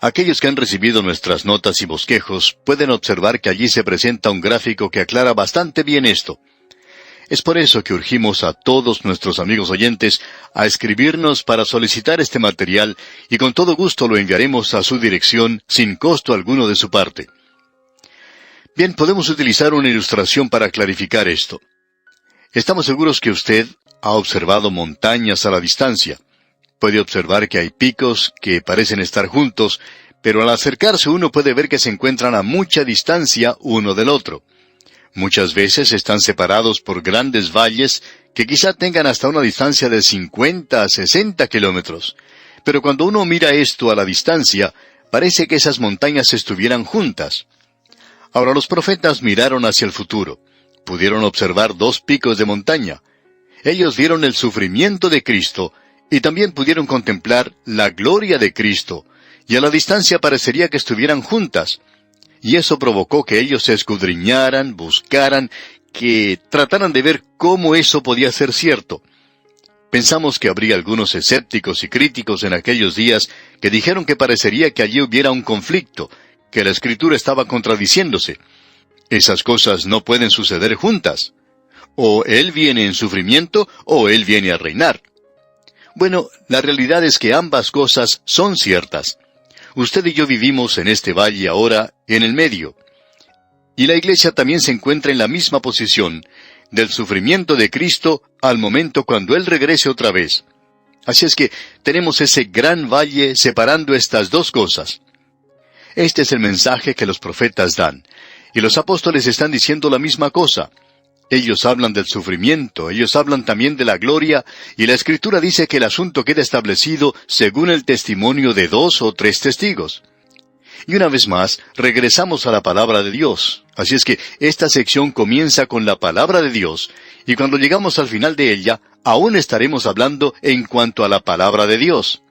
Aquellos que han recibido nuestras notas y bosquejos pueden observar que allí se presenta un gráfico que aclara bastante bien esto. Es por eso que urgimos a todos nuestros amigos oyentes a escribirnos para solicitar este material y con todo gusto lo enviaremos a su dirección sin costo alguno de su parte. Bien, podemos utilizar una ilustración para clarificar esto. Estamos seguros que usted ha observado montañas a la distancia. Puede observar que hay picos que parecen estar juntos, pero al acercarse uno puede ver que se encuentran a mucha distancia uno del otro. Muchas veces están separados por grandes valles que quizá tengan hasta una distancia de 50 a 60 kilómetros. Pero cuando uno mira esto a la distancia, parece que esas montañas estuvieran juntas. Ahora los profetas miraron hacia el futuro. Pudieron observar dos picos de montaña. Ellos vieron el sufrimiento de Cristo y también pudieron contemplar la gloria de Cristo, y a la distancia parecería que estuvieran juntas. Y eso provocó que ellos se escudriñaran, buscaran, que trataran de ver cómo eso podía ser cierto. Pensamos que habría algunos escépticos y críticos en aquellos días que dijeron que parecería que allí hubiera un conflicto, que la Escritura estaba contradiciéndose. Esas cosas no pueden suceder juntas. O Él viene en sufrimiento, o Él viene a reinar. Bueno, la realidad es que ambas cosas son ciertas. Usted y yo vivimos en este valle ahora, en el medio. Y la iglesia también se encuentra en la misma posición, del sufrimiento de Cristo al momento cuando Él regrese otra vez. Así es que tenemos ese gran valle separando estas dos cosas. Este es el mensaje que los profetas dan. Y los apóstoles están diciendo la misma cosa. Ellos hablan del sufrimiento, ellos hablan también de la gloria, y la Escritura dice que el asunto queda establecido según el testimonio de 2 o 3 testigos. Y una vez más, regresamos a la palabra de Dios. Así es que esta sección comienza con la palabra de Dios, y cuando llegamos al final de ella, aún estaremos hablando en cuanto a la palabra de Dios.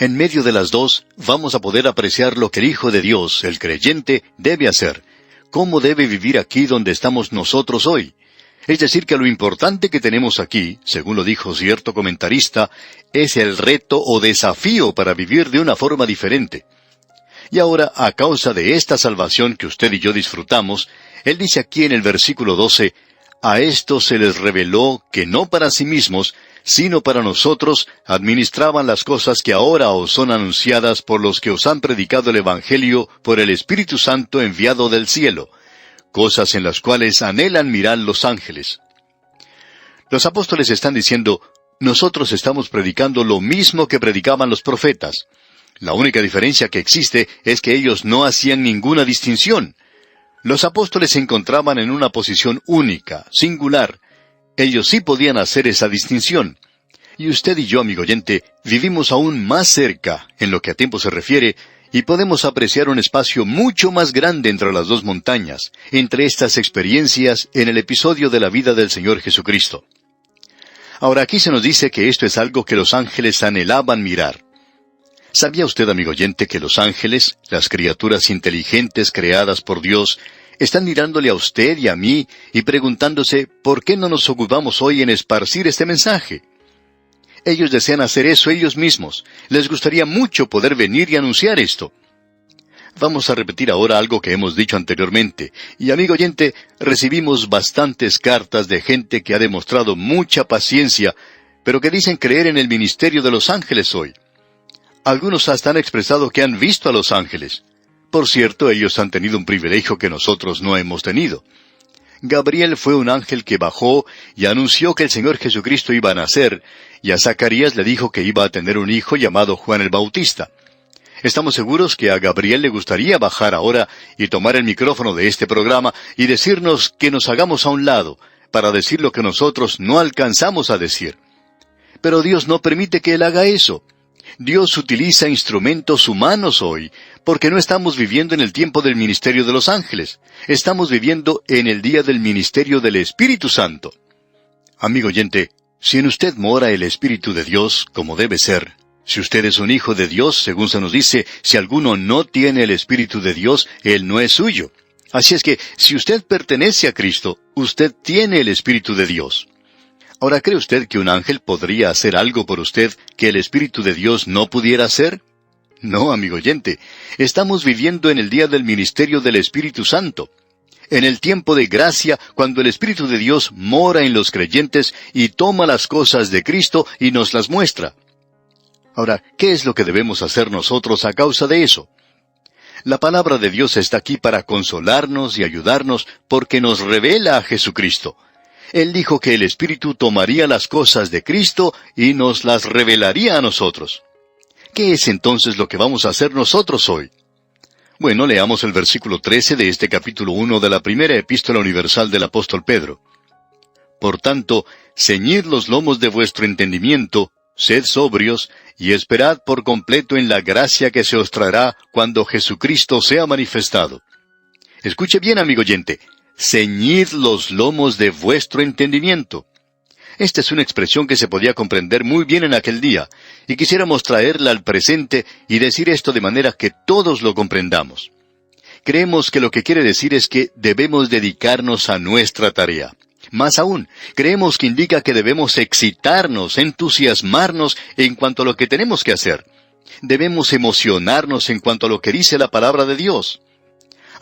En medio de las dos, vamos a poder apreciar lo que el Hijo de Dios, el creyente, debe hacer. ¿Cómo debe vivir aquí donde estamos nosotros hoy? Es decir, que lo importante que tenemos aquí, según lo dijo cierto comentarista, es el reto o desafío para vivir de una forma diferente. Y ahora, a causa de esta salvación que usted y yo disfrutamos, él dice aquí en el versículo 12, «A estos se les reveló que no para sí mismos, sino para nosotros administraban las cosas que ahora os son anunciadas por los que os han predicado el Evangelio por el Espíritu Santo enviado del cielo, cosas en las cuales anhelan mirar los ángeles». Los apóstoles están diciendo, nosotros estamos predicando lo mismo que predicaban los profetas. La única diferencia que existe es que ellos no hacían ninguna distinción. Los apóstoles se encontraban en una posición única, singular. Ellos sí podían hacer esa distinción. Y usted y yo, amigo oyente, vivimos aún más cerca, en lo que a tiempo se refiere, y podemos apreciar un espacio mucho más grande entre las dos montañas, entre estas experiencias en el episodio de la vida del Señor Jesucristo. Ahora aquí se nos dice que esto es algo que los ángeles anhelaban mirar. ¿Sabía usted, amigo oyente, que los ángeles, las criaturas inteligentes creadas por Dios, están mirándole a usted y a mí y preguntándose ¿por qué no nos ocupamos hoy en esparcir este mensaje? Ellos desean hacer eso ellos mismos. Les gustaría mucho poder venir y anunciar esto. Vamos a repetir ahora algo que hemos dicho anteriormente. Y amigo oyente, recibimos bastantes cartas de gente que ha demostrado mucha paciencia, pero que dicen creer en el ministerio de los ángeles hoy. Algunos hasta han expresado que han visto a los ángeles. Por cierto, ellos han tenido un privilegio que nosotros no hemos tenido. Gabriel fue un ángel que bajó y anunció que el Señor Jesucristo iba a nacer, y a Zacarías le dijo que iba a tener un hijo llamado Juan el Bautista. Estamos seguros que a Gabriel le gustaría bajar ahora y tomar el micrófono de este programa y decirnos que nos hagamos a un lado, para decir lo que nosotros no alcanzamos a decir. Pero Dios no permite que Él haga eso. Dios utiliza instrumentos humanos hoy, porque no estamos viviendo en el tiempo del ministerio de los ángeles. Estamos viviendo en el día del ministerio del Espíritu Santo. Amigo oyente, si en usted mora el Espíritu de Dios, como debe ser, si usted es un hijo de Dios, según se nos dice, si alguno no tiene el Espíritu de Dios, él no es suyo. Así es que, si usted pertenece a Cristo, usted tiene el Espíritu de Dios. Ahora, ¿cree usted que un ángel podría hacer algo por usted que el Espíritu de Dios no pudiera hacer? No, amigo oyente. Estamos viviendo en el día del ministerio del Espíritu Santo. En el tiempo de gracia, cuando el Espíritu de Dios mora en los creyentes y toma las cosas de Cristo y nos las muestra. Ahora, ¿qué es lo que debemos hacer nosotros a causa de eso? La palabra de Dios está aquí para consolarnos y ayudarnos porque nos revela a Jesucristo. Él dijo que el Espíritu tomaría las cosas de Cristo y nos las revelaría a nosotros. ¿Qué es entonces lo que vamos a hacer nosotros hoy? Bueno, leamos el versículo 13 de este capítulo 1 de la primera epístola universal del apóstol Pedro. Por tanto, ceñid los lomos de vuestro entendimiento, sed sobrios, y esperad por completo en la gracia que se os traerá cuando Jesucristo sea manifestado. Escuche bien, amigo oyente. Ceñid los lomos de vuestro entendimiento. Esta es una expresión que se podía comprender muy bien en aquel día, y quisiéramos traerla al presente y decir esto de manera que todos lo comprendamos. Creemos que lo que quiere decir es que debemos dedicarnos a nuestra tarea. Más aún, creemos que indica que debemos excitarnos, entusiasmarnos en cuanto a lo que tenemos que hacer. Debemos emocionarnos en cuanto a lo que dice la palabra de Dios.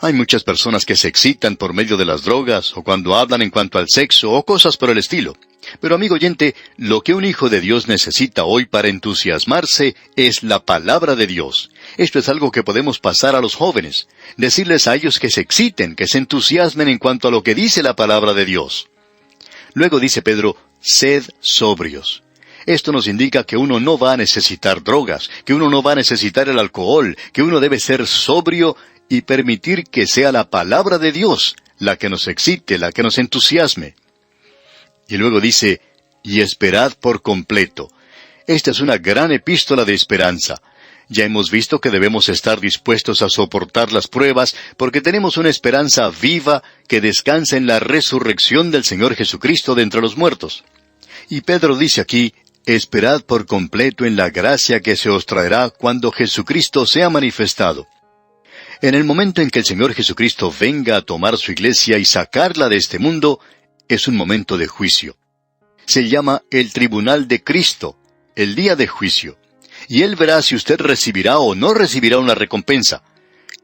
Hay muchas personas que se excitan por medio de las drogas, o cuando hablan en cuanto al sexo, o cosas por el estilo. Pero amigo oyente, lo que un hijo de Dios necesita hoy para entusiasmarse es la palabra de Dios. Esto es algo que podemos pasar a los jóvenes. Decirles a ellos que se exciten, que se entusiasmen en cuanto a lo que dice la palabra de Dios. Luego dice Pedro, sed sobrios. Esto nos indica que uno no va a necesitar drogas, que uno no va a necesitar el alcohol, que uno debe ser sobrio y permitir que sea la palabra de Dios la que nos excite, la que nos entusiasme. Y luego dice, y esperad por completo. Esta es una gran epístola de esperanza. Ya hemos visto que debemos estar dispuestos a soportar las pruebas porque tenemos una esperanza viva que descansa en la resurrección del Señor Jesucristo de entre los muertos. Y Pedro dice aquí, esperad por completo en la gracia que se os traerá cuando Jesucristo sea manifestado. En el momento en que el Señor Jesucristo venga a tomar su iglesia y sacarla de este mundo, es un momento de juicio. Se llama el tribunal de Cristo, el día de juicio. Y Él verá si usted recibirá o no recibirá una recompensa.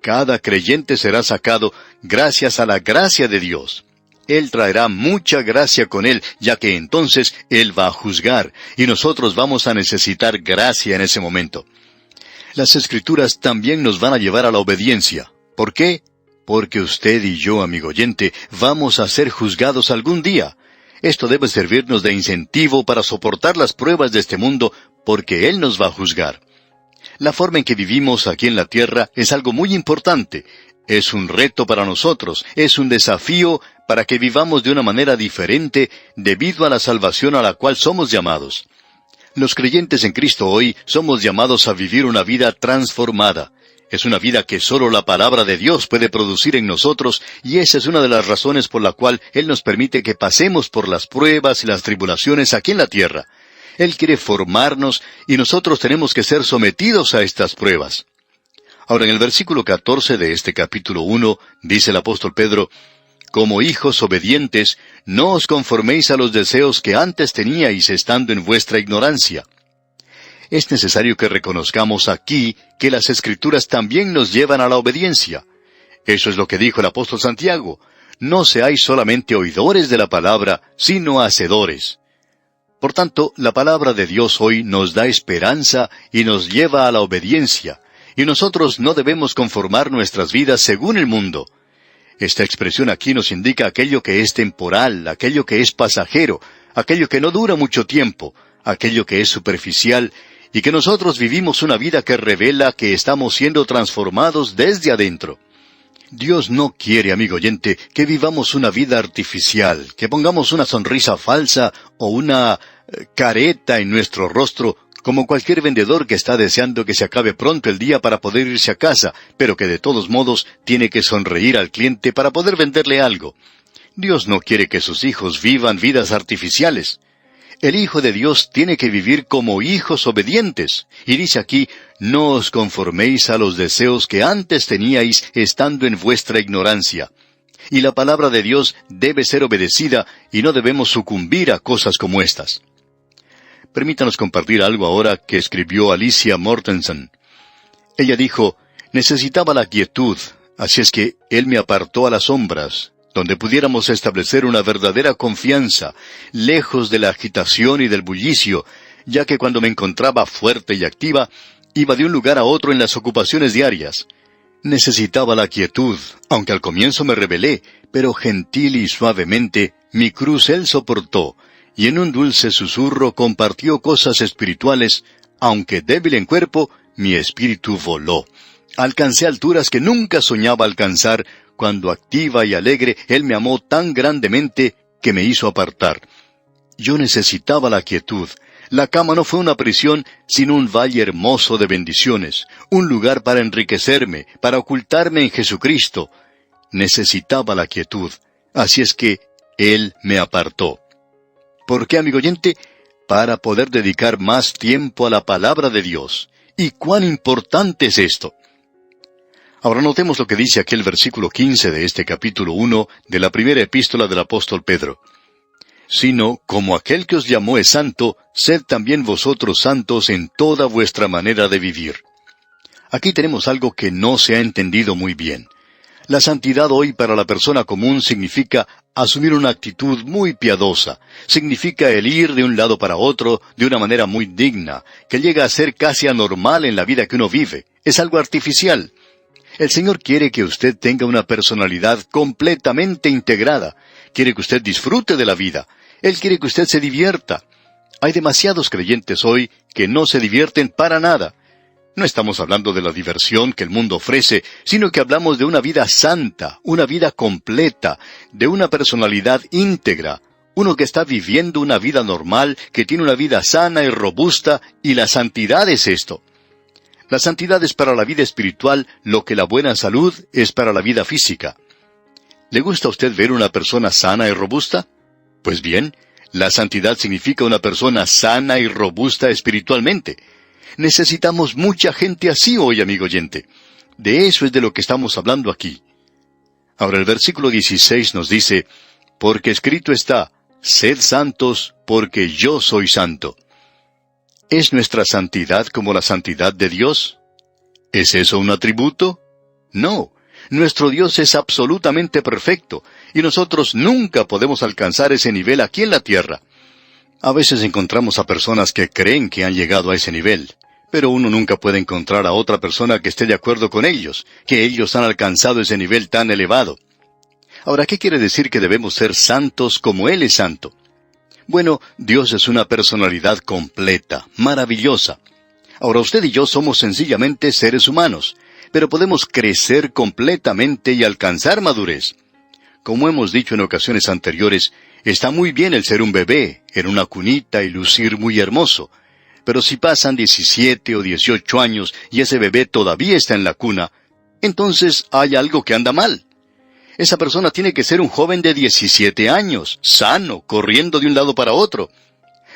Cada creyente será sacado gracias a la gracia de Dios. Él traerá mucha gracia con Él, ya que entonces Él va a juzgar, y nosotros vamos a necesitar gracia en ese momento. Las Escrituras también nos van a llevar a la obediencia. ¿Por qué? Porque usted y yo, amigo oyente, vamos a ser juzgados algún día. Esto debe servirnos de incentivo para soportar las pruebas de este mundo, porque Él nos va a juzgar. La forma en que vivimos aquí en la tierra es algo muy importante. Es un reto para nosotros, es un desafío para que vivamos de una manera diferente debido a la salvación a la cual somos llamados. Los creyentes en Cristo hoy somos llamados a vivir una vida transformada. Es una vida que solo la palabra de Dios puede producir en nosotros, y esa es una de las razones por la cual Él nos permite que pasemos por las pruebas y las tribulaciones aquí en la tierra. Él quiere formarnos, y nosotros tenemos que ser sometidos a estas pruebas. Ahora, en el versículo 14 de este capítulo 1, dice el apóstol Pedro, como hijos obedientes, no os conforméis a los deseos que antes teníais estando en vuestra ignorancia. Es necesario que reconozcamos aquí que las Escrituras también nos llevan a la obediencia. Eso es lo que dijo el apóstol Santiago. No seáis solamente oidores de la palabra, sino hacedores. Por tanto, la palabra de Dios hoy nos da esperanza y nos lleva a la obediencia, y nosotros no debemos conformar nuestras vidas según el mundo. Esta expresión aquí nos indica aquello que es temporal, aquello que es pasajero, aquello que no dura mucho tiempo, aquello que es superficial, y que nosotros vivimos una vida que revela que estamos siendo transformados desde adentro. Dios no quiere, amigo oyente, que vivamos una vida artificial, que pongamos una sonrisa falsa o una careta en nuestro rostro, como cualquier vendedor que está deseando que se acabe pronto el día para poder irse a casa, pero que de todos modos tiene que sonreír al cliente para poder venderle algo. Dios no quiere que sus hijos vivan vidas artificiales. El Hijo de Dios tiene que vivir como hijos obedientes. Y dice aquí, no os conforméis a los deseos que antes teníais estando en vuestra ignorancia. Y la palabra de Dios debe ser obedecida y no debemos sucumbir a cosas como estas. Permítanos compartir algo ahora que escribió Alicia Mortensen. Ella dijo, necesitaba la quietud, así es que Él me apartó a las sombras, donde pudiéramos establecer una verdadera confianza, lejos de la agitación y del bullicio, ya que cuando me encontraba fuerte y activa, iba de un lugar a otro en las ocupaciones diarias. Necesitaba la quietud, aunque al comienzo me rebelé, pero gentil y suavemente, mi cruz Él soportó, y en un dulce susurro compartió cosas espirituales, aunque débil en cuerpo, mi espíritu voló. Alcancé alturas que nunca soñaba alcanzar, cuando activa y alegre Él me amó tan grandemente que me hizo apartar. Yo necesitaba la quietud. La cama no fue una prisión, sino un valle hermoso de bendiciones, un lugar para enriquecerme, para ocultarme en Jesucristo. Necesitaba la quietud. Así es que Él me apartó. ¿Por qué, amigo oyente? Para poder dedicar más tiempo a la palabra de Dios. ¿Y cuán importante es esto? Ahora notemos lo que dice aquí el versículo 15 de este capítulo 1 de la primera epístola del apóstol Pedro. Sino, como aquel que os llamó es santo, sed también vosotros santos en toda vuestra manera de vivir. Aquí tenemos algo que no se ha entendido muy bien. La santidad hoy para la persona común significa asumir una actitud muy piadosa. Significa el ir de un lado para otro de una manera muy digna, que llega a ser casi anormal en la vida que uno vive. Es algo artificial. El Señor quiere que usted tenga una personalidad completamente integrada. Quiere que usted disfrute de la vida. Él quiere que usted se divierta. Hay demasiados creyentes hoy que no se divierten para nada. No estamos hablando de la diversión que el mundo ofrece, sino que hablamos de una vida santa, una vida completa, de una personalidad íntegra, uno que está viviendo una vida normal, que tiene una vida sana y robusta, y la santidad es esto. La santidad es para la vida espiritual lo que la buena salud es para la vida física. ¿Le gusta a usted ver una persona sana y robusta? Pues bien, la santidad significa una persona sana y robusta espiritualmente. Necesitamos mucha gente así hoy, amigo oyente. De eso es de lo que estamos hablando aquí. Ahora el versículo 16 nos dice, porque escrito está, sed santos, porque yo soy santo. ¿Es nuestra santidad como la santidad de Dios? ¿Es eso un atributo? No. Nuestro Dios es absolutamente perfecto, y nosotros nunca podemos alcanzar ese nivel aquí en la tierra. A veces encontramos a personas que creen que han llegado a ese nivel, pero uno nunca puede encontrar a otra persona que esté de acuerdo con ellos, que ellos han alcanzado ese nivel tan elevado. Ahora, ¿qué quiere decir que debemos ser santos como Él es santo? Bueno, Dios es una personalidad completa, maravillosa. Ahora usted y yo somos sencillamente seres humanos, pero podemos crecer completamente y alcanzar madurez. Como hemos dicho en ocasiones anteriores, está muy bien el ser un bebé, en una cunita y lucir muy hermoso. Pero si pasan 17 o 18 años y ese bebé todavía está en la cuna, entonces hay algo que anda mal. Esa persona tiene que ser un joven de 17 años, sano, corriendo de un lado para otro.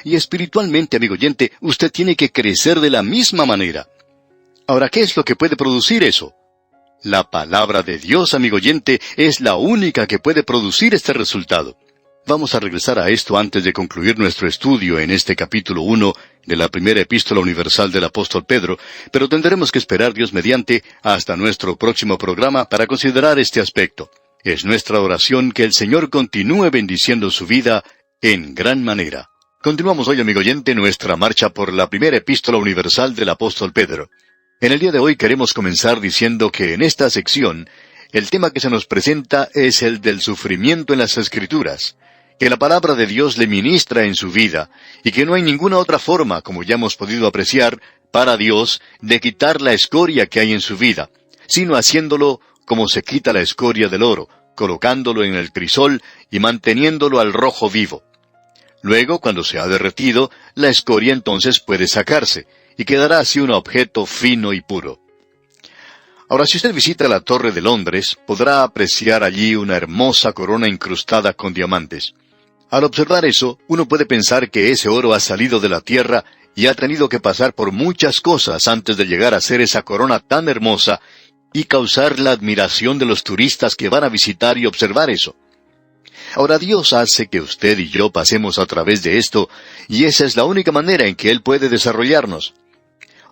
Y espiritualmente, amigo oyente, usted tiene que crecer de la misma manera. Ahora, ¿qué es lo que puede producir eso? La palabra de Dios, amigo oyente, es la única que puede producir este resultado. Vamos a regresar a esto antes de concluir nuestro estudio en este capítulo 1 de la primera epístola universal del apóstol Pedro, pero tendremos que esperar, Dios mediante, hasta nuestro próximo programa para considerar este aspecto. Es nuestra oración que el Señor continúe bendiciendo su vida en gran manera. Continuamos hoy, amigo oyente, nuestra marcha por la primera epístola universal del apóstol Pedro. En el día de hoy queremos comenzar diciendo que en esta sección El tema que se nos presenta es el del sufrimiento en las Escrituras, que la palabra de Dios le ministra en su vida, y que no hay ninguna otra forma, como ya hemos podido apreciar, para Dios, de quitar la escoria que hay en su vida, sino haciéndolo como se quita la escoria del oro, colocándolo en el crisol y manteniéndolo al rojo vivo. Luego, cuando se ha derretido, la escoria entonces puede sacarse, y quedará así un objeto fino y puro. Ahora, si usted visita la Torre de Londres, podrá apreciar allí una hermosa corona incrustada con diamantes. Al observar eso, uno puede pensar que ese oro ha salido de la tierra y ha tenido que pasar por muchas cosas antes de llegar a ser esa corona tan hermosa y causar la admiración de los turistas que van a visitar y observar eso. Ahora, Dios hace que usted y yo pasemos a través de esto, y esa es la única manera en que Él puede desarrollarnos.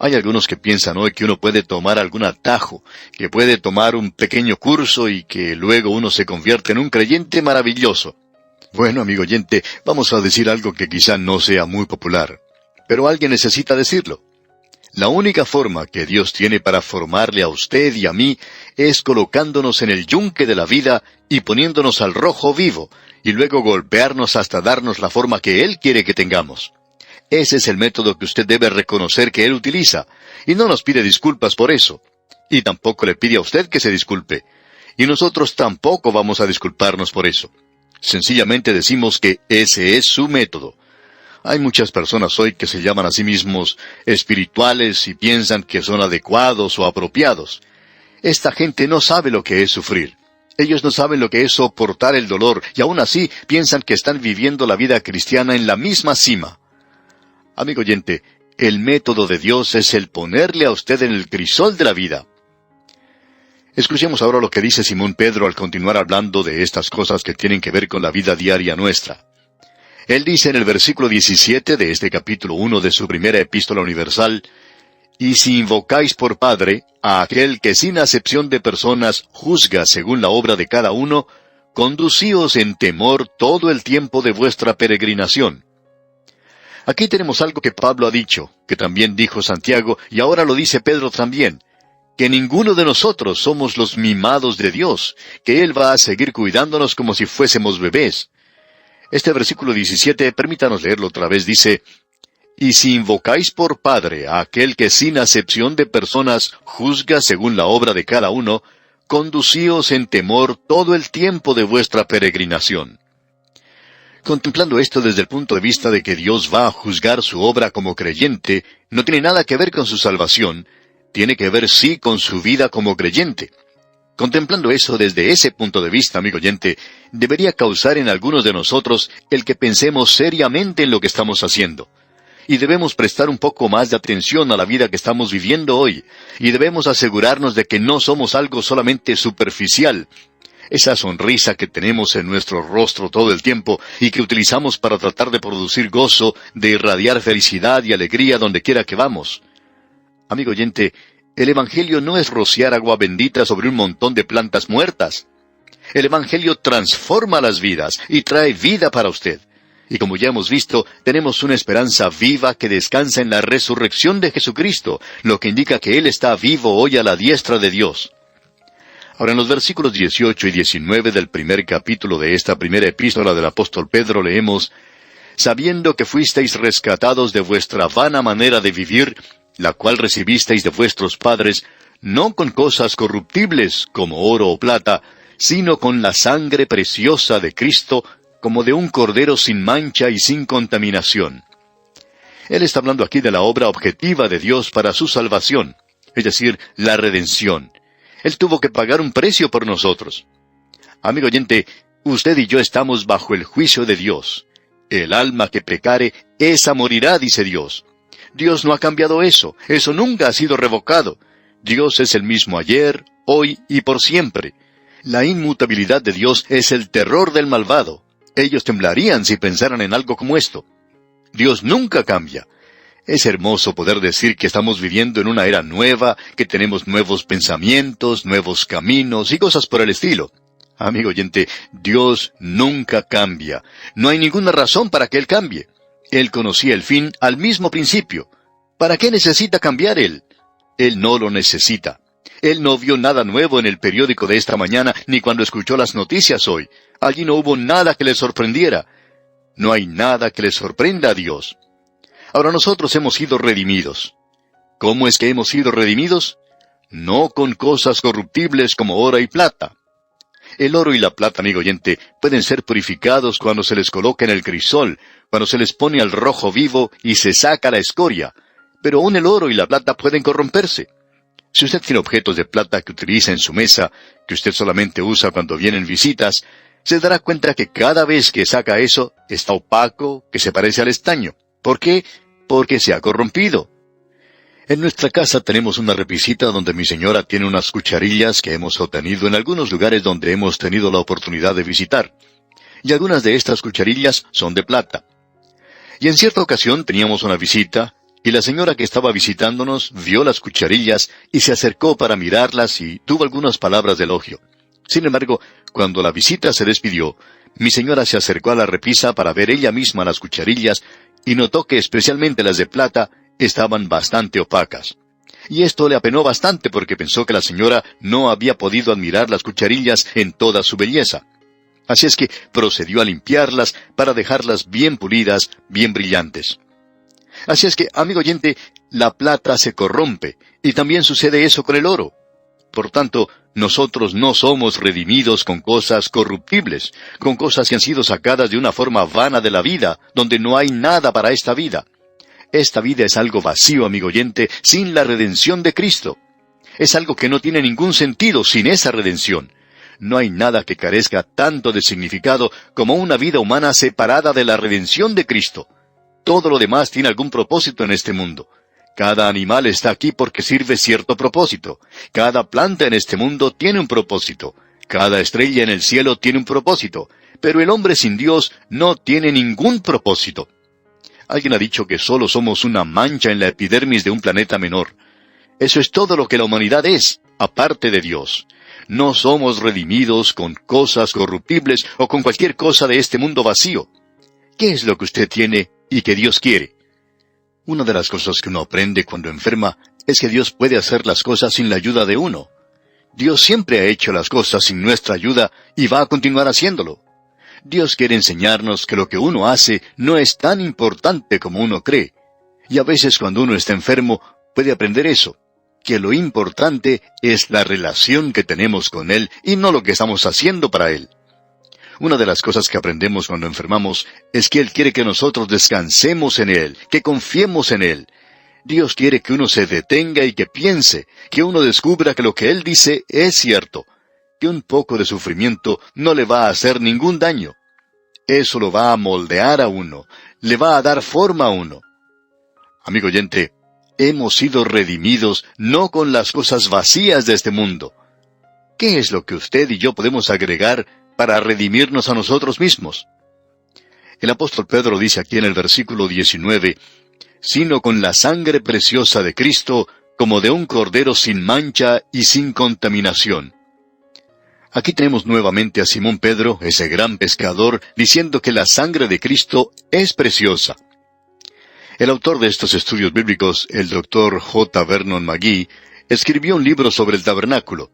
Hay algunos que piensan hoy que uno puede tomar algún atajo, que puede tomar un pequeño curso y que luego uno se convierte en un creyente maravilloso. Bueno, amigo oyente, vamos a decir algo que quizá no sea muy popular, pero alguien necesita decirlo. La única forma que Dios tiene para formarle a usted y a mí es colocándonos en el yunque de la vida y poniéndonos al rojo vivo, y luego golpearnos hasta darnos la forma que Él quiere que tengamos. Ese es el método que usted debe reconocer que Él utiliza, y no nos pide disculpas por eso. Y tampoco le pide a usted que se disculpe. Y nosotros tampoco vamos a disculparnos por eso. Sencillamente decimos que ese es su método. Hay muchas personas hoy que se llaman a sí mismos espirituales y piensan que son adecuados o apropiados. Esta gente no sabe lo que es sufrir. Ellos no saben lo que es soportar el dolor, y aún así piensan que están viviendo la vida cristiana en la misma cima. Amigo oyente, el método de Dios es el ponerle a usted en el crisol de la vida. Escuchemos ahora lo que dice Simón Pedro al continuar hablando de estas cosas que tienen que ver con la vida diaria nuestra. Él dice en el versículo 17 de este capítulo 1 de su primera epístola universal: «Y si invocáis por Padre a aquel que sin acepción de personas juzga según la obra de cada uno, conducíos en temor todo el tiempo de vuestra peregrinación». Aquí tenemos algo que Pablo ha dicho, que también dijo Santiago, y ahora lo dice Pedro también, que ninguno de nosotros somos los mimados de Dios, que Él va a seguir cuidándonos como si fuésemos bebés. Este versículo 17, permítanos leerlo otra vez, dice: «Y si invocáis por Padre a aquel que sin acepción de personas juzga según la obra de cada uno, conducíos en temor todo el tiempo de vuestra peregrinación». Contemplando esto desde el punto de vista de que Dios va a juzgar su obra como creyente, no tiene nada que ver con su salvación, tiene que ver sí con su vida como creyente. Contemplando eso desde ese punto de vista, amigo oyente, debería causar en algunos de nosotros el que pensemos seriamente en lo que estamos haciendo. Y debemos prestar un poco más de atención a la vida que estamos viviendo hoy, y debemos asegurarnos de que no somos algo solamente superficial. Esa sonrisa que tenemos en nuestro rostro todo el tiempo y que utilizamos para tratar de producir gozo, de irradiar felicidad y alegría donde quiera que vamos. Amigo oyente, el Evangelio no es rociar agua bendita sobre un montón de plantas muertas. El Evangelio transforma las vidas y trae vida para usted. Y como ya hemos visto, tenemos una esperanza viva que descansa en la resurrección de Jesucristo, lo que indica que Él está vivo hoy a la diestra de Dios. Ahora, en los versículos 18 y 19 del primer capítulo de esta primera epístola del apóstol Pedro leemos: «Sabiendo que fuisteis rescatados de vuestra vana manera de vivir, la cual recibisteis de vuestros padres, no con cosas corruptibles, como oro o plata, sino con la sangre preciosa de Cristo, como de un cordero sin mancha y sin contaminación». Él está hablando aquí de la obra objetiva de Dios para su salvación, es decir, la redención. Él tuvo que pagar un precio por nosotros. Amigo oyente, usted y yo estamos bajo el juicio de Dios. El alma que pecare, esa morirá, dice Dios. Dios no ha cambiado eso nunca ha sido revocado. Dios es el mismo ayer, hoy y por siempre. La inmutabilidad de Dios es el terror del malvado. Ellos temblarían si pensaran en algo como esto. Dios nunca cambia. Es hermoso poder decir que estamos viviendo en una era nueva, que tenemos nuevos pensamientos, nuevos caminos y cosas por el estilo. Amigo oyente, Dios nunca cambia. No hay ninguna razón para que Él cambie. Él conocía el fin al mismo principio. ¿Para qué necesita cambiar Él? Él no lo necesita. Él no vio nada nuevo en el periódico de esta mañana, ni cuando escuchó las noticias hoy. Allí no hubo nada que le sorprendiera. No hay nada que le sorprenda a Dios. Ahora nosotros hemos sido redimidos. ¿Cómo es que hemos sido redimidos? No con cosas corruptibles como oro y plata. El oro y la plata, amigo oyente, pueden ser purificados cuando se les coloca en el crisol, cuando se les pone al rojo vivo y se saca la escoria. Pero aún el oro y la plata pueden corromperse. Si usted tiene objetos de plata que utiliza en su mesa, que usted solamente usa cuando vienen visitas, se dará cuenta que cada vez que saca eso, está opaco, que se parece al estaño. ¿Por qué? Porque se ha corrompido. En nuestra casa tenemos una repisita donde mi señora tiene unas cucharillas que hemos obtenido en algunos lugares donde hemos tenido la oportunidad de visitar. Y algunas de estas cucharillas son de plata. Y en cierta ocasión teníamos una visita, y la señora que estaba visitándonos vio las cucharillas y se acercó para mirarlas y tuvo algunas palabras de elogio. Sin embargo, cuando la visita se despidió, mi señora se acercó a la repisa para ver ella misma las cucharillas y notó que especialmente las de plata estaban bastante opacas. Y esto le apenó bastante porque pensó que la señora no había podido admirar las cucharillas en toda su belleza. Así es que procedió a limpiarlas para dejarlas bien pulidas, bien brillantes. Así es que, amigo oyente, la plata se corrompe, y también sucede eso con el oro. Por tanto, nosotros no somos redimidos con cosas corruptibles, con cosas que han sido sacadas de una forma vana de la vida, donde no hay nada para esta vida. Esta vida es algo vacío, amigo oyente, sin la redención de Cristo. Es algo que no tiene ningún sentido sin esa redención. No hay nada que carezca tanto de significado como una vida humana separada de la redención de Cristo. Todo lo demás tiene algún propósito en este mundo. Cada animal está aquí porque sirve cierto propósito. Cada planta en este mundo tiene un propósito. Cada estrella en el cielo tiene un propósito. Pero el hombre sin Dios no tiene ningún propósito. Alguien ha dicho que solo somos una mancha en la epidermis de un planeta menor. Eso es todo lo que la humanidad es, aparte de Dios. No somos redimidos con cosas corruptibles o con cualquier cosa de este mundo vacío. ¿Qué es lo que usted tiene y que Dios quiere? Una de las cosas que uno aprende cuando enferma es que Dios puede hacer las cosas sin la ayuda de uno. Dios siempre ha hecho las cosas sin nuestra ayuda y va a continuar haciéndolo. Dios quiere enseñarnos que lo que uno hace no es tan importante como uno cree. Y a veces cuando uno está enfermo puede aprender eso, que lo importante es la relación que tenemos con Él y no lo que estamos haciendo para Él. Una de las cosas que aprendemos cuando enfermamos es que Él quiere que nosotros descansemos en Él, que confiemos en Él. Dios quiere que uno se detenga y que piense, que uno descubra que lo que Él dice es cierto, que un poco de sufrimiento no le va a hacer ningún daño. Eso lo va a moldear a uno, le va a dar forma a uno. Amigo oyente, hemos sido redimidos no con las cosas vacías de este mundo. ¿Qué es lo que usted y yo podemos agregar para redimirnos a nosotros mismos? El apóstol Pedro dice aquí en el versículo 19, sino con la sangre preciosa de Cristo, como de un cordero sin mancha y sin contaminación. Aquí tenemos nuevamente a Simón Pedro, ese gran pescador, diciendo que la sangre de Cristo es preciosa. El autor de estos estudios bíblicos, el Dr. J. Vernon McGee, escribió un libro sobre el tabernáculo.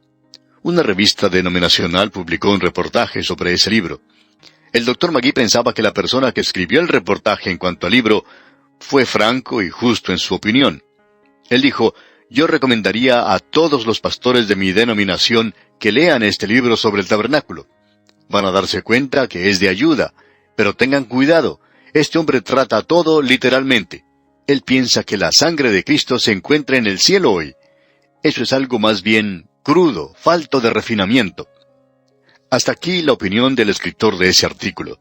Una revista denominacional publicó un reportaje sobre ese libro. El Dr. McGee pensaba que la persona que escribió el reportaje en cuanto al libro fue franco y justo en su opinión. Él dijo, yo recomendaría a todos los pastores de mi denominación que lean este libro sobre el tabernáculo. Van a darse cuenta que es de ayuda, pero tengan cuidado, este hombre trata todo literalmente. Él piensa que la sangre de Cristo se encuentra en el cielo hoy. Eso es algo más bien crudo, falto de refinamiento. Hasta aquí la opinión del escritor de ese artículo.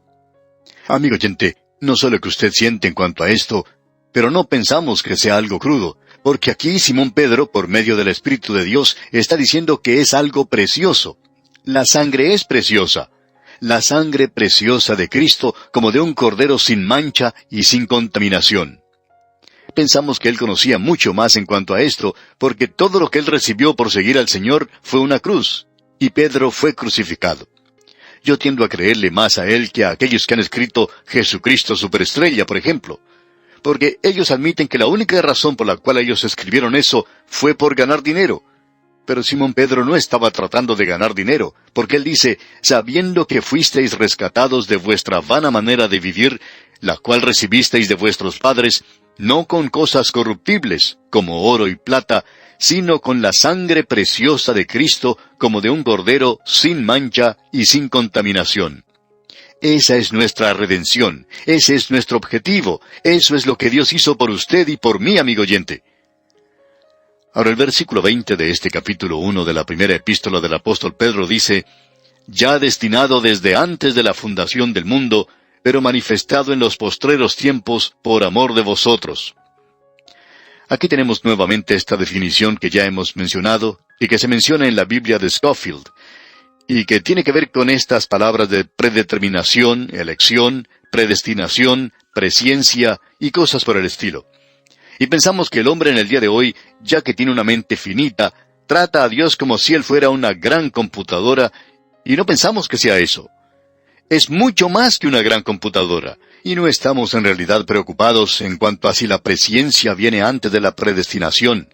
Amigo oyente, no sé lo que usted siente en cuanto a esto, pero no pensamos que sea algo crudo, porque aquí Simón Pedro, por medio del Espíritu de Dios, está diciendo que es algo precioso. La sangre es preciosa. La sangre preciosa de Cristo como de un cordero sin mancha y sin contaminación. Pensamos que él conocía mucho más en cuanto a esto, porque todo lo que él recibió por seguir al Señor fue una cruz, y Pedro fue crucificado. Yo tiendo a creerle más a él que a aquellos que han escrito Jesucristo Superestrella, por ejemplo, porque ellos admiten que la única razón por la cual ellos escribieron eso fue por ganar dinero. Pero Simón Pedro no estaba tratando de ganar dinero, porque él dice, sabiendo que fuisteis rescatados de vuestra vana manera de vivir, la cual recibisteis de vuestros padres, no con cosas corruptibles, como oro y plata, sino con la sangre preciosa de Cristo, como de un cordero sin mancha y sin contaminación. Esa es nuestra redención, ese es nuestro objetivo, eso es lo que Dios hizo por usted y por mí, amigo oyente. Ahora el versículo 20 de este capítulo 1 de la primera epístola del apóstol Pedro dice, ya destinado desde antes de la fundación del mundo, pero manifestado en los postreros tiempos por amor de vosotros. Aquí tenemos nuevamente esta definición que ya hemos mencionado y que se menciona en la Biblia de Scofield, y que tiene que ver con estas palabras de predeterminación, elección, predestinación, presciencia y cosas por el estilo. Y pensamos que el hombre en el día de hoy, ya que tiene una mente finita, trata a Dios como si Él fuera una gran computadora, y no pensamos que sea eso. Es mucho más que una gran computadora, y no estamos en realidad preocupados en cuanto a si la presciencia viene antes de la predestinación.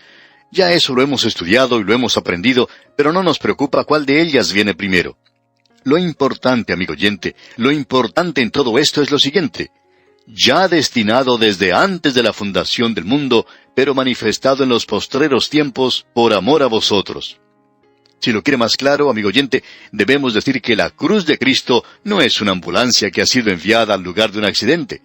Ya eso lo hemos estudiado y lo hemos aprendido, pero no nos preocupa cuál de ellas viene primero. Lo importante, amigo oyente, lo importante en todo esto es lo siguiente. Ya destinado desde antes de la fundación del mundo, pero manifestado en los postreros tiempos por amor a vosotros. Si lo quiere más claro, amigo oyente, debemos decir que la cruz de Cristo no es una ambulancia que ha sido enviada al lugar de un accidente.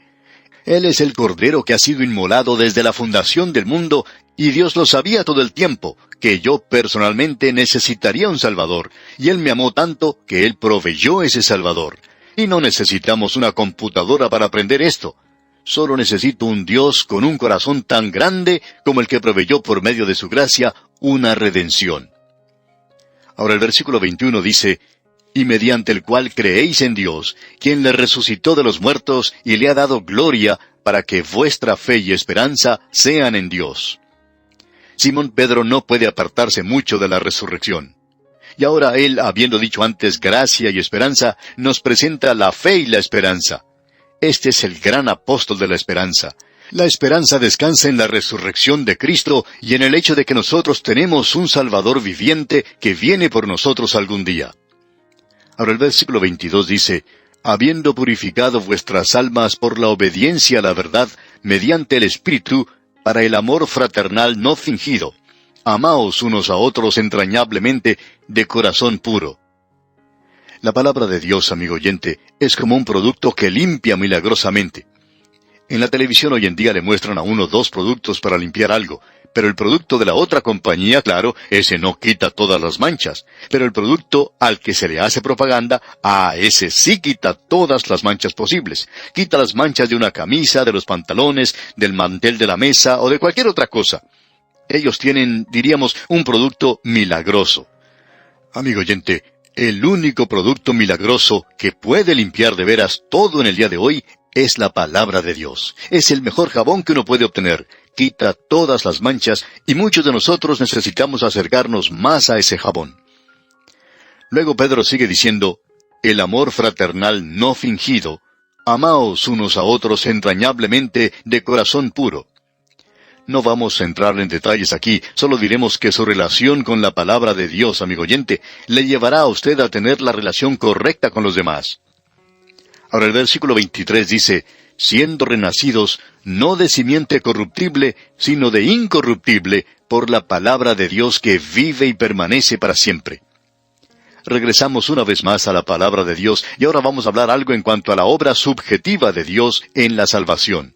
Él es el Cordero que ha sido inmolado desde la fundación del mundo, y Dios lo sabía todo el tiempo, que yo personalmente necesitaría un Salvador, y Él me amó tanto que Él proveyó ese Salvador. Y no necesitamos una computadora para aprender esto. Solo necesito un Dios con un corazón tan grande como el que proveyó por medio de su gracia una redención. Ahora el versículo 21 dice, y mediante el cual creéis en Dios, quien le resucitó de los muertos y le ha dado gloria, para que vuestra fe y esperanza sean en Dios. Simón Pedro no puede apartarse mucho de la resurrección. Y ahora él, habiendo dicho antes gracia y esperanza, nos presenta la fe y la esperanza. Este es el gran apóstol de la esperanza. La esperanza descansa en la resurrección de Cristo y en el hecho de que nosotros tenemos un Salvador viviente que viene por nosotros algún día. Ahora el versículo 22 dice, habiendo purificado vuestras almas por la obediencia a la verdad, mediante el Espíritu, para el amor fraternal no fingido. Amaos unos a otros entrañablemente, de corazón puro. La palabra de Dios, amigo oyente, es como un producto que limpia milagrosamente. En la televisión hoy en día le muestran a uno 2 productos para limpiar algo, pero el producto de la otra compañía, claro, ese no quita todas las manchas. Pero el producto al que se le hace propaganda, ese sí quita todas las manchas posibles. Quita las manchas de una camisa, de los pantalones, del mantel de la mesa o de cualquier otra cosa. Ellos tienen, diríamos, un producto milagroso. Amigo oyente, el único producto milagroso que puede limpiar de veras todo en el día de hoy es la palabra de Dios. Es el mejor jabón que uno puede obtener. Quita todas las manchas y muchos de nosotros necesitamos acercarnos más a ese jabón. Luego Pedro sigue diciendo, el amor fraternal no fingido, amaos unos a otros entrañablemente de corazón puro. No vamos a entrar en detalles aquí, solo diremos que su relación con la palabra de Dios, amigo oyente, le llevará a usted a tener la relación correcta con los demás. Ahora el versículo 23 dice, siendo renacidos, no de simiente corruptible, sino de incorruptible, por la palabra de Dios que vive y permanece para siempre. Regresamos una vez más a la palabra de Dios, y ahora vamos a hablar algo en cuanto a la obra subjetiva de Dios en la salvación.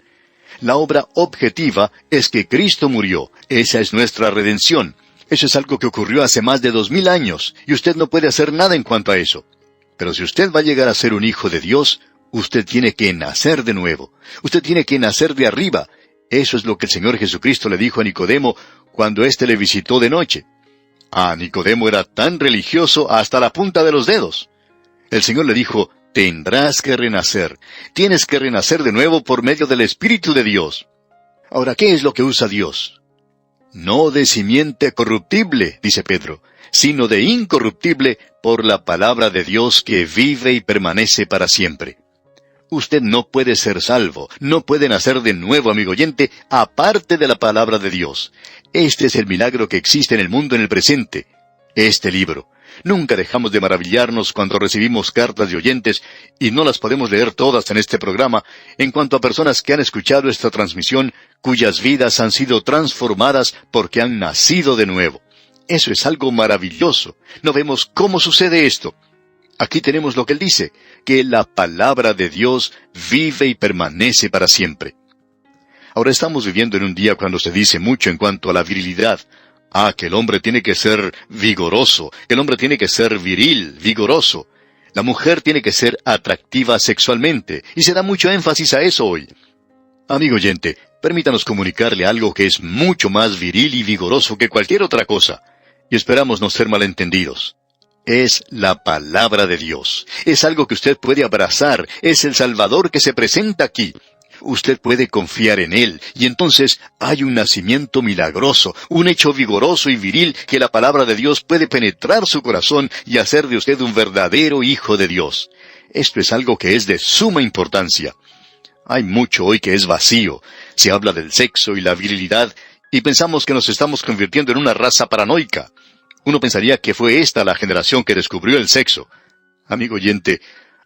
La obra objetiva es que Cristo murió. Esa es nuestra redención. Eso es algo que ocurrió hace más de 2000 años, y usted no puede hacer nada en cuanto a eso. Pero si usted va a llegar a ser un hijo de Dios, usted tiene que nacer de nuevo. Usted tiene que nacer de arriba. Eso es lo que el Señor Jesucristo le dijo a Nicodemo cuando éste le visitó de noche. Nicodemo era tan religioso hasta la punta de los dedos. El Señor le dijo, tendrás que renacer. Tienes que renacer de nuevo por medio del Espíritu de Dios. Ahora, ¿qué es lo que usa Dios? No de simiente corruptible, dice Pedro, sino de incorruptible por la palabra de Dios que vive y permanece para siempre. Usted no puede ser salvo, no puede nacer de nuevo, amigo oyente, aparte de la palabra de Dios. Este es el milagro que existe en el mundo en el presente. este libro. Nunca dejamos de maravillarnos cuando recibimos cartas de oyentes, y no las podemos leer todas en este programa, en cuanto a personas que han escuchado esta transmisión, cuyas vidas han sido transformadas porque han nacido de nuevo. Eso es algo maravilloso. No vemos cómo sucede esto. Aquí tenemos lo que él dice, que la palabra de Dios vive y permanece para siempre. Ahora estamos viviendo en un día cuando se dice mucho en cuanto a la virilidad. Que el hombre tiene que ser vigoroso, que el hombre tiene que ser viril, vigoroso. La mujer tiene que ser atractiva sexualmente, y se da mucho énfasis a eso hoy. Amigo oyente, permítanos comunicarle algo que es mucho más viril y vigoroso que cualquier otra cosa, y esperamos no ser malentendidos. Es la palabra de Dios. Es algo que usted puede abrazar, es el Salvador que se presenta aquí. Usted puede confiar en Él, y entonces hay un nacimiento milagroso, un hecho vigoroso y viril que la palabra de Dios puede penetrar su corazón y hacer de usted un verdadero hijo de Dios. Esto es algo que es de suma importancia. Hay mucho hoy que es vacío. Se habla del sexo y la virilidad, y pensamos que nos estamos convirtiendo en una raza paranoica. Uno pensaría que fue esta la generación que descubrió el sexo. Amigo oyente,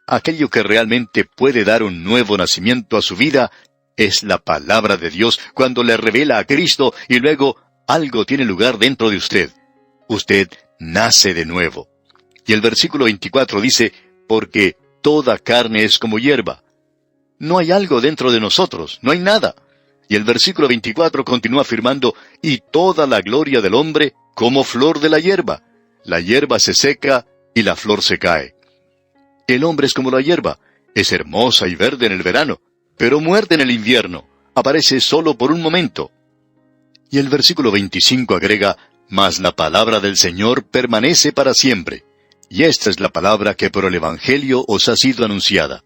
aquello que realmente puede dar un nuevo nacimiento a su vida es la palabra de Dios cuando le revela a Cristo y luego algo tiene lugar dentro de usted. Usted nace de nuevo. Y el versículo 24 dice, porque toda carne es como hierba. No hay algo dentro de nosotros, no hay nada. Y el versículo 24 continúa afirmando, y toda la gloria del hombre como flor de la hierba. La hierba se seca y la flor se cae. El hombre es como la hierba, es hermosa y verde en el verano, pero muerde en el invierno, aparece solo por un momento. Y el versículo 25 agrega, mas la palabra del Señor permanece para siempre. Y esta es la palabra que por el Evangelio os ha sido anunciada.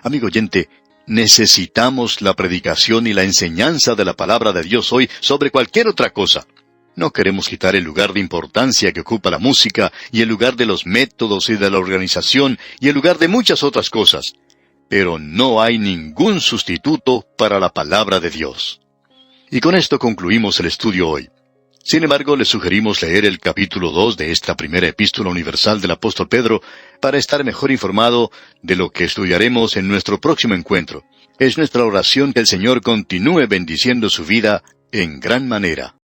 Amigo oyente, necesitamos la predicación y la enseñanza de la palabra de Dios hoy sobre cualquier otra cosa. No queremos quitar el lugar de importancia que ocupa la música, y el lugar de los métodos y de la organización, y el lugar de muchas otras cosas. Pero no hay ningún sustituto para la palabra de Dios. Y con esto concluimos el estudio hoy. Sin embargo, les sugerimos leer el capítulo 2 de esta primera epístola universal del apóstol Pedro para estar mejor informado de lo que estudiaremos en nuestro próximo encuentro. Es nuestra oración que el Señor continúe bendiciendo su vida en gran manera.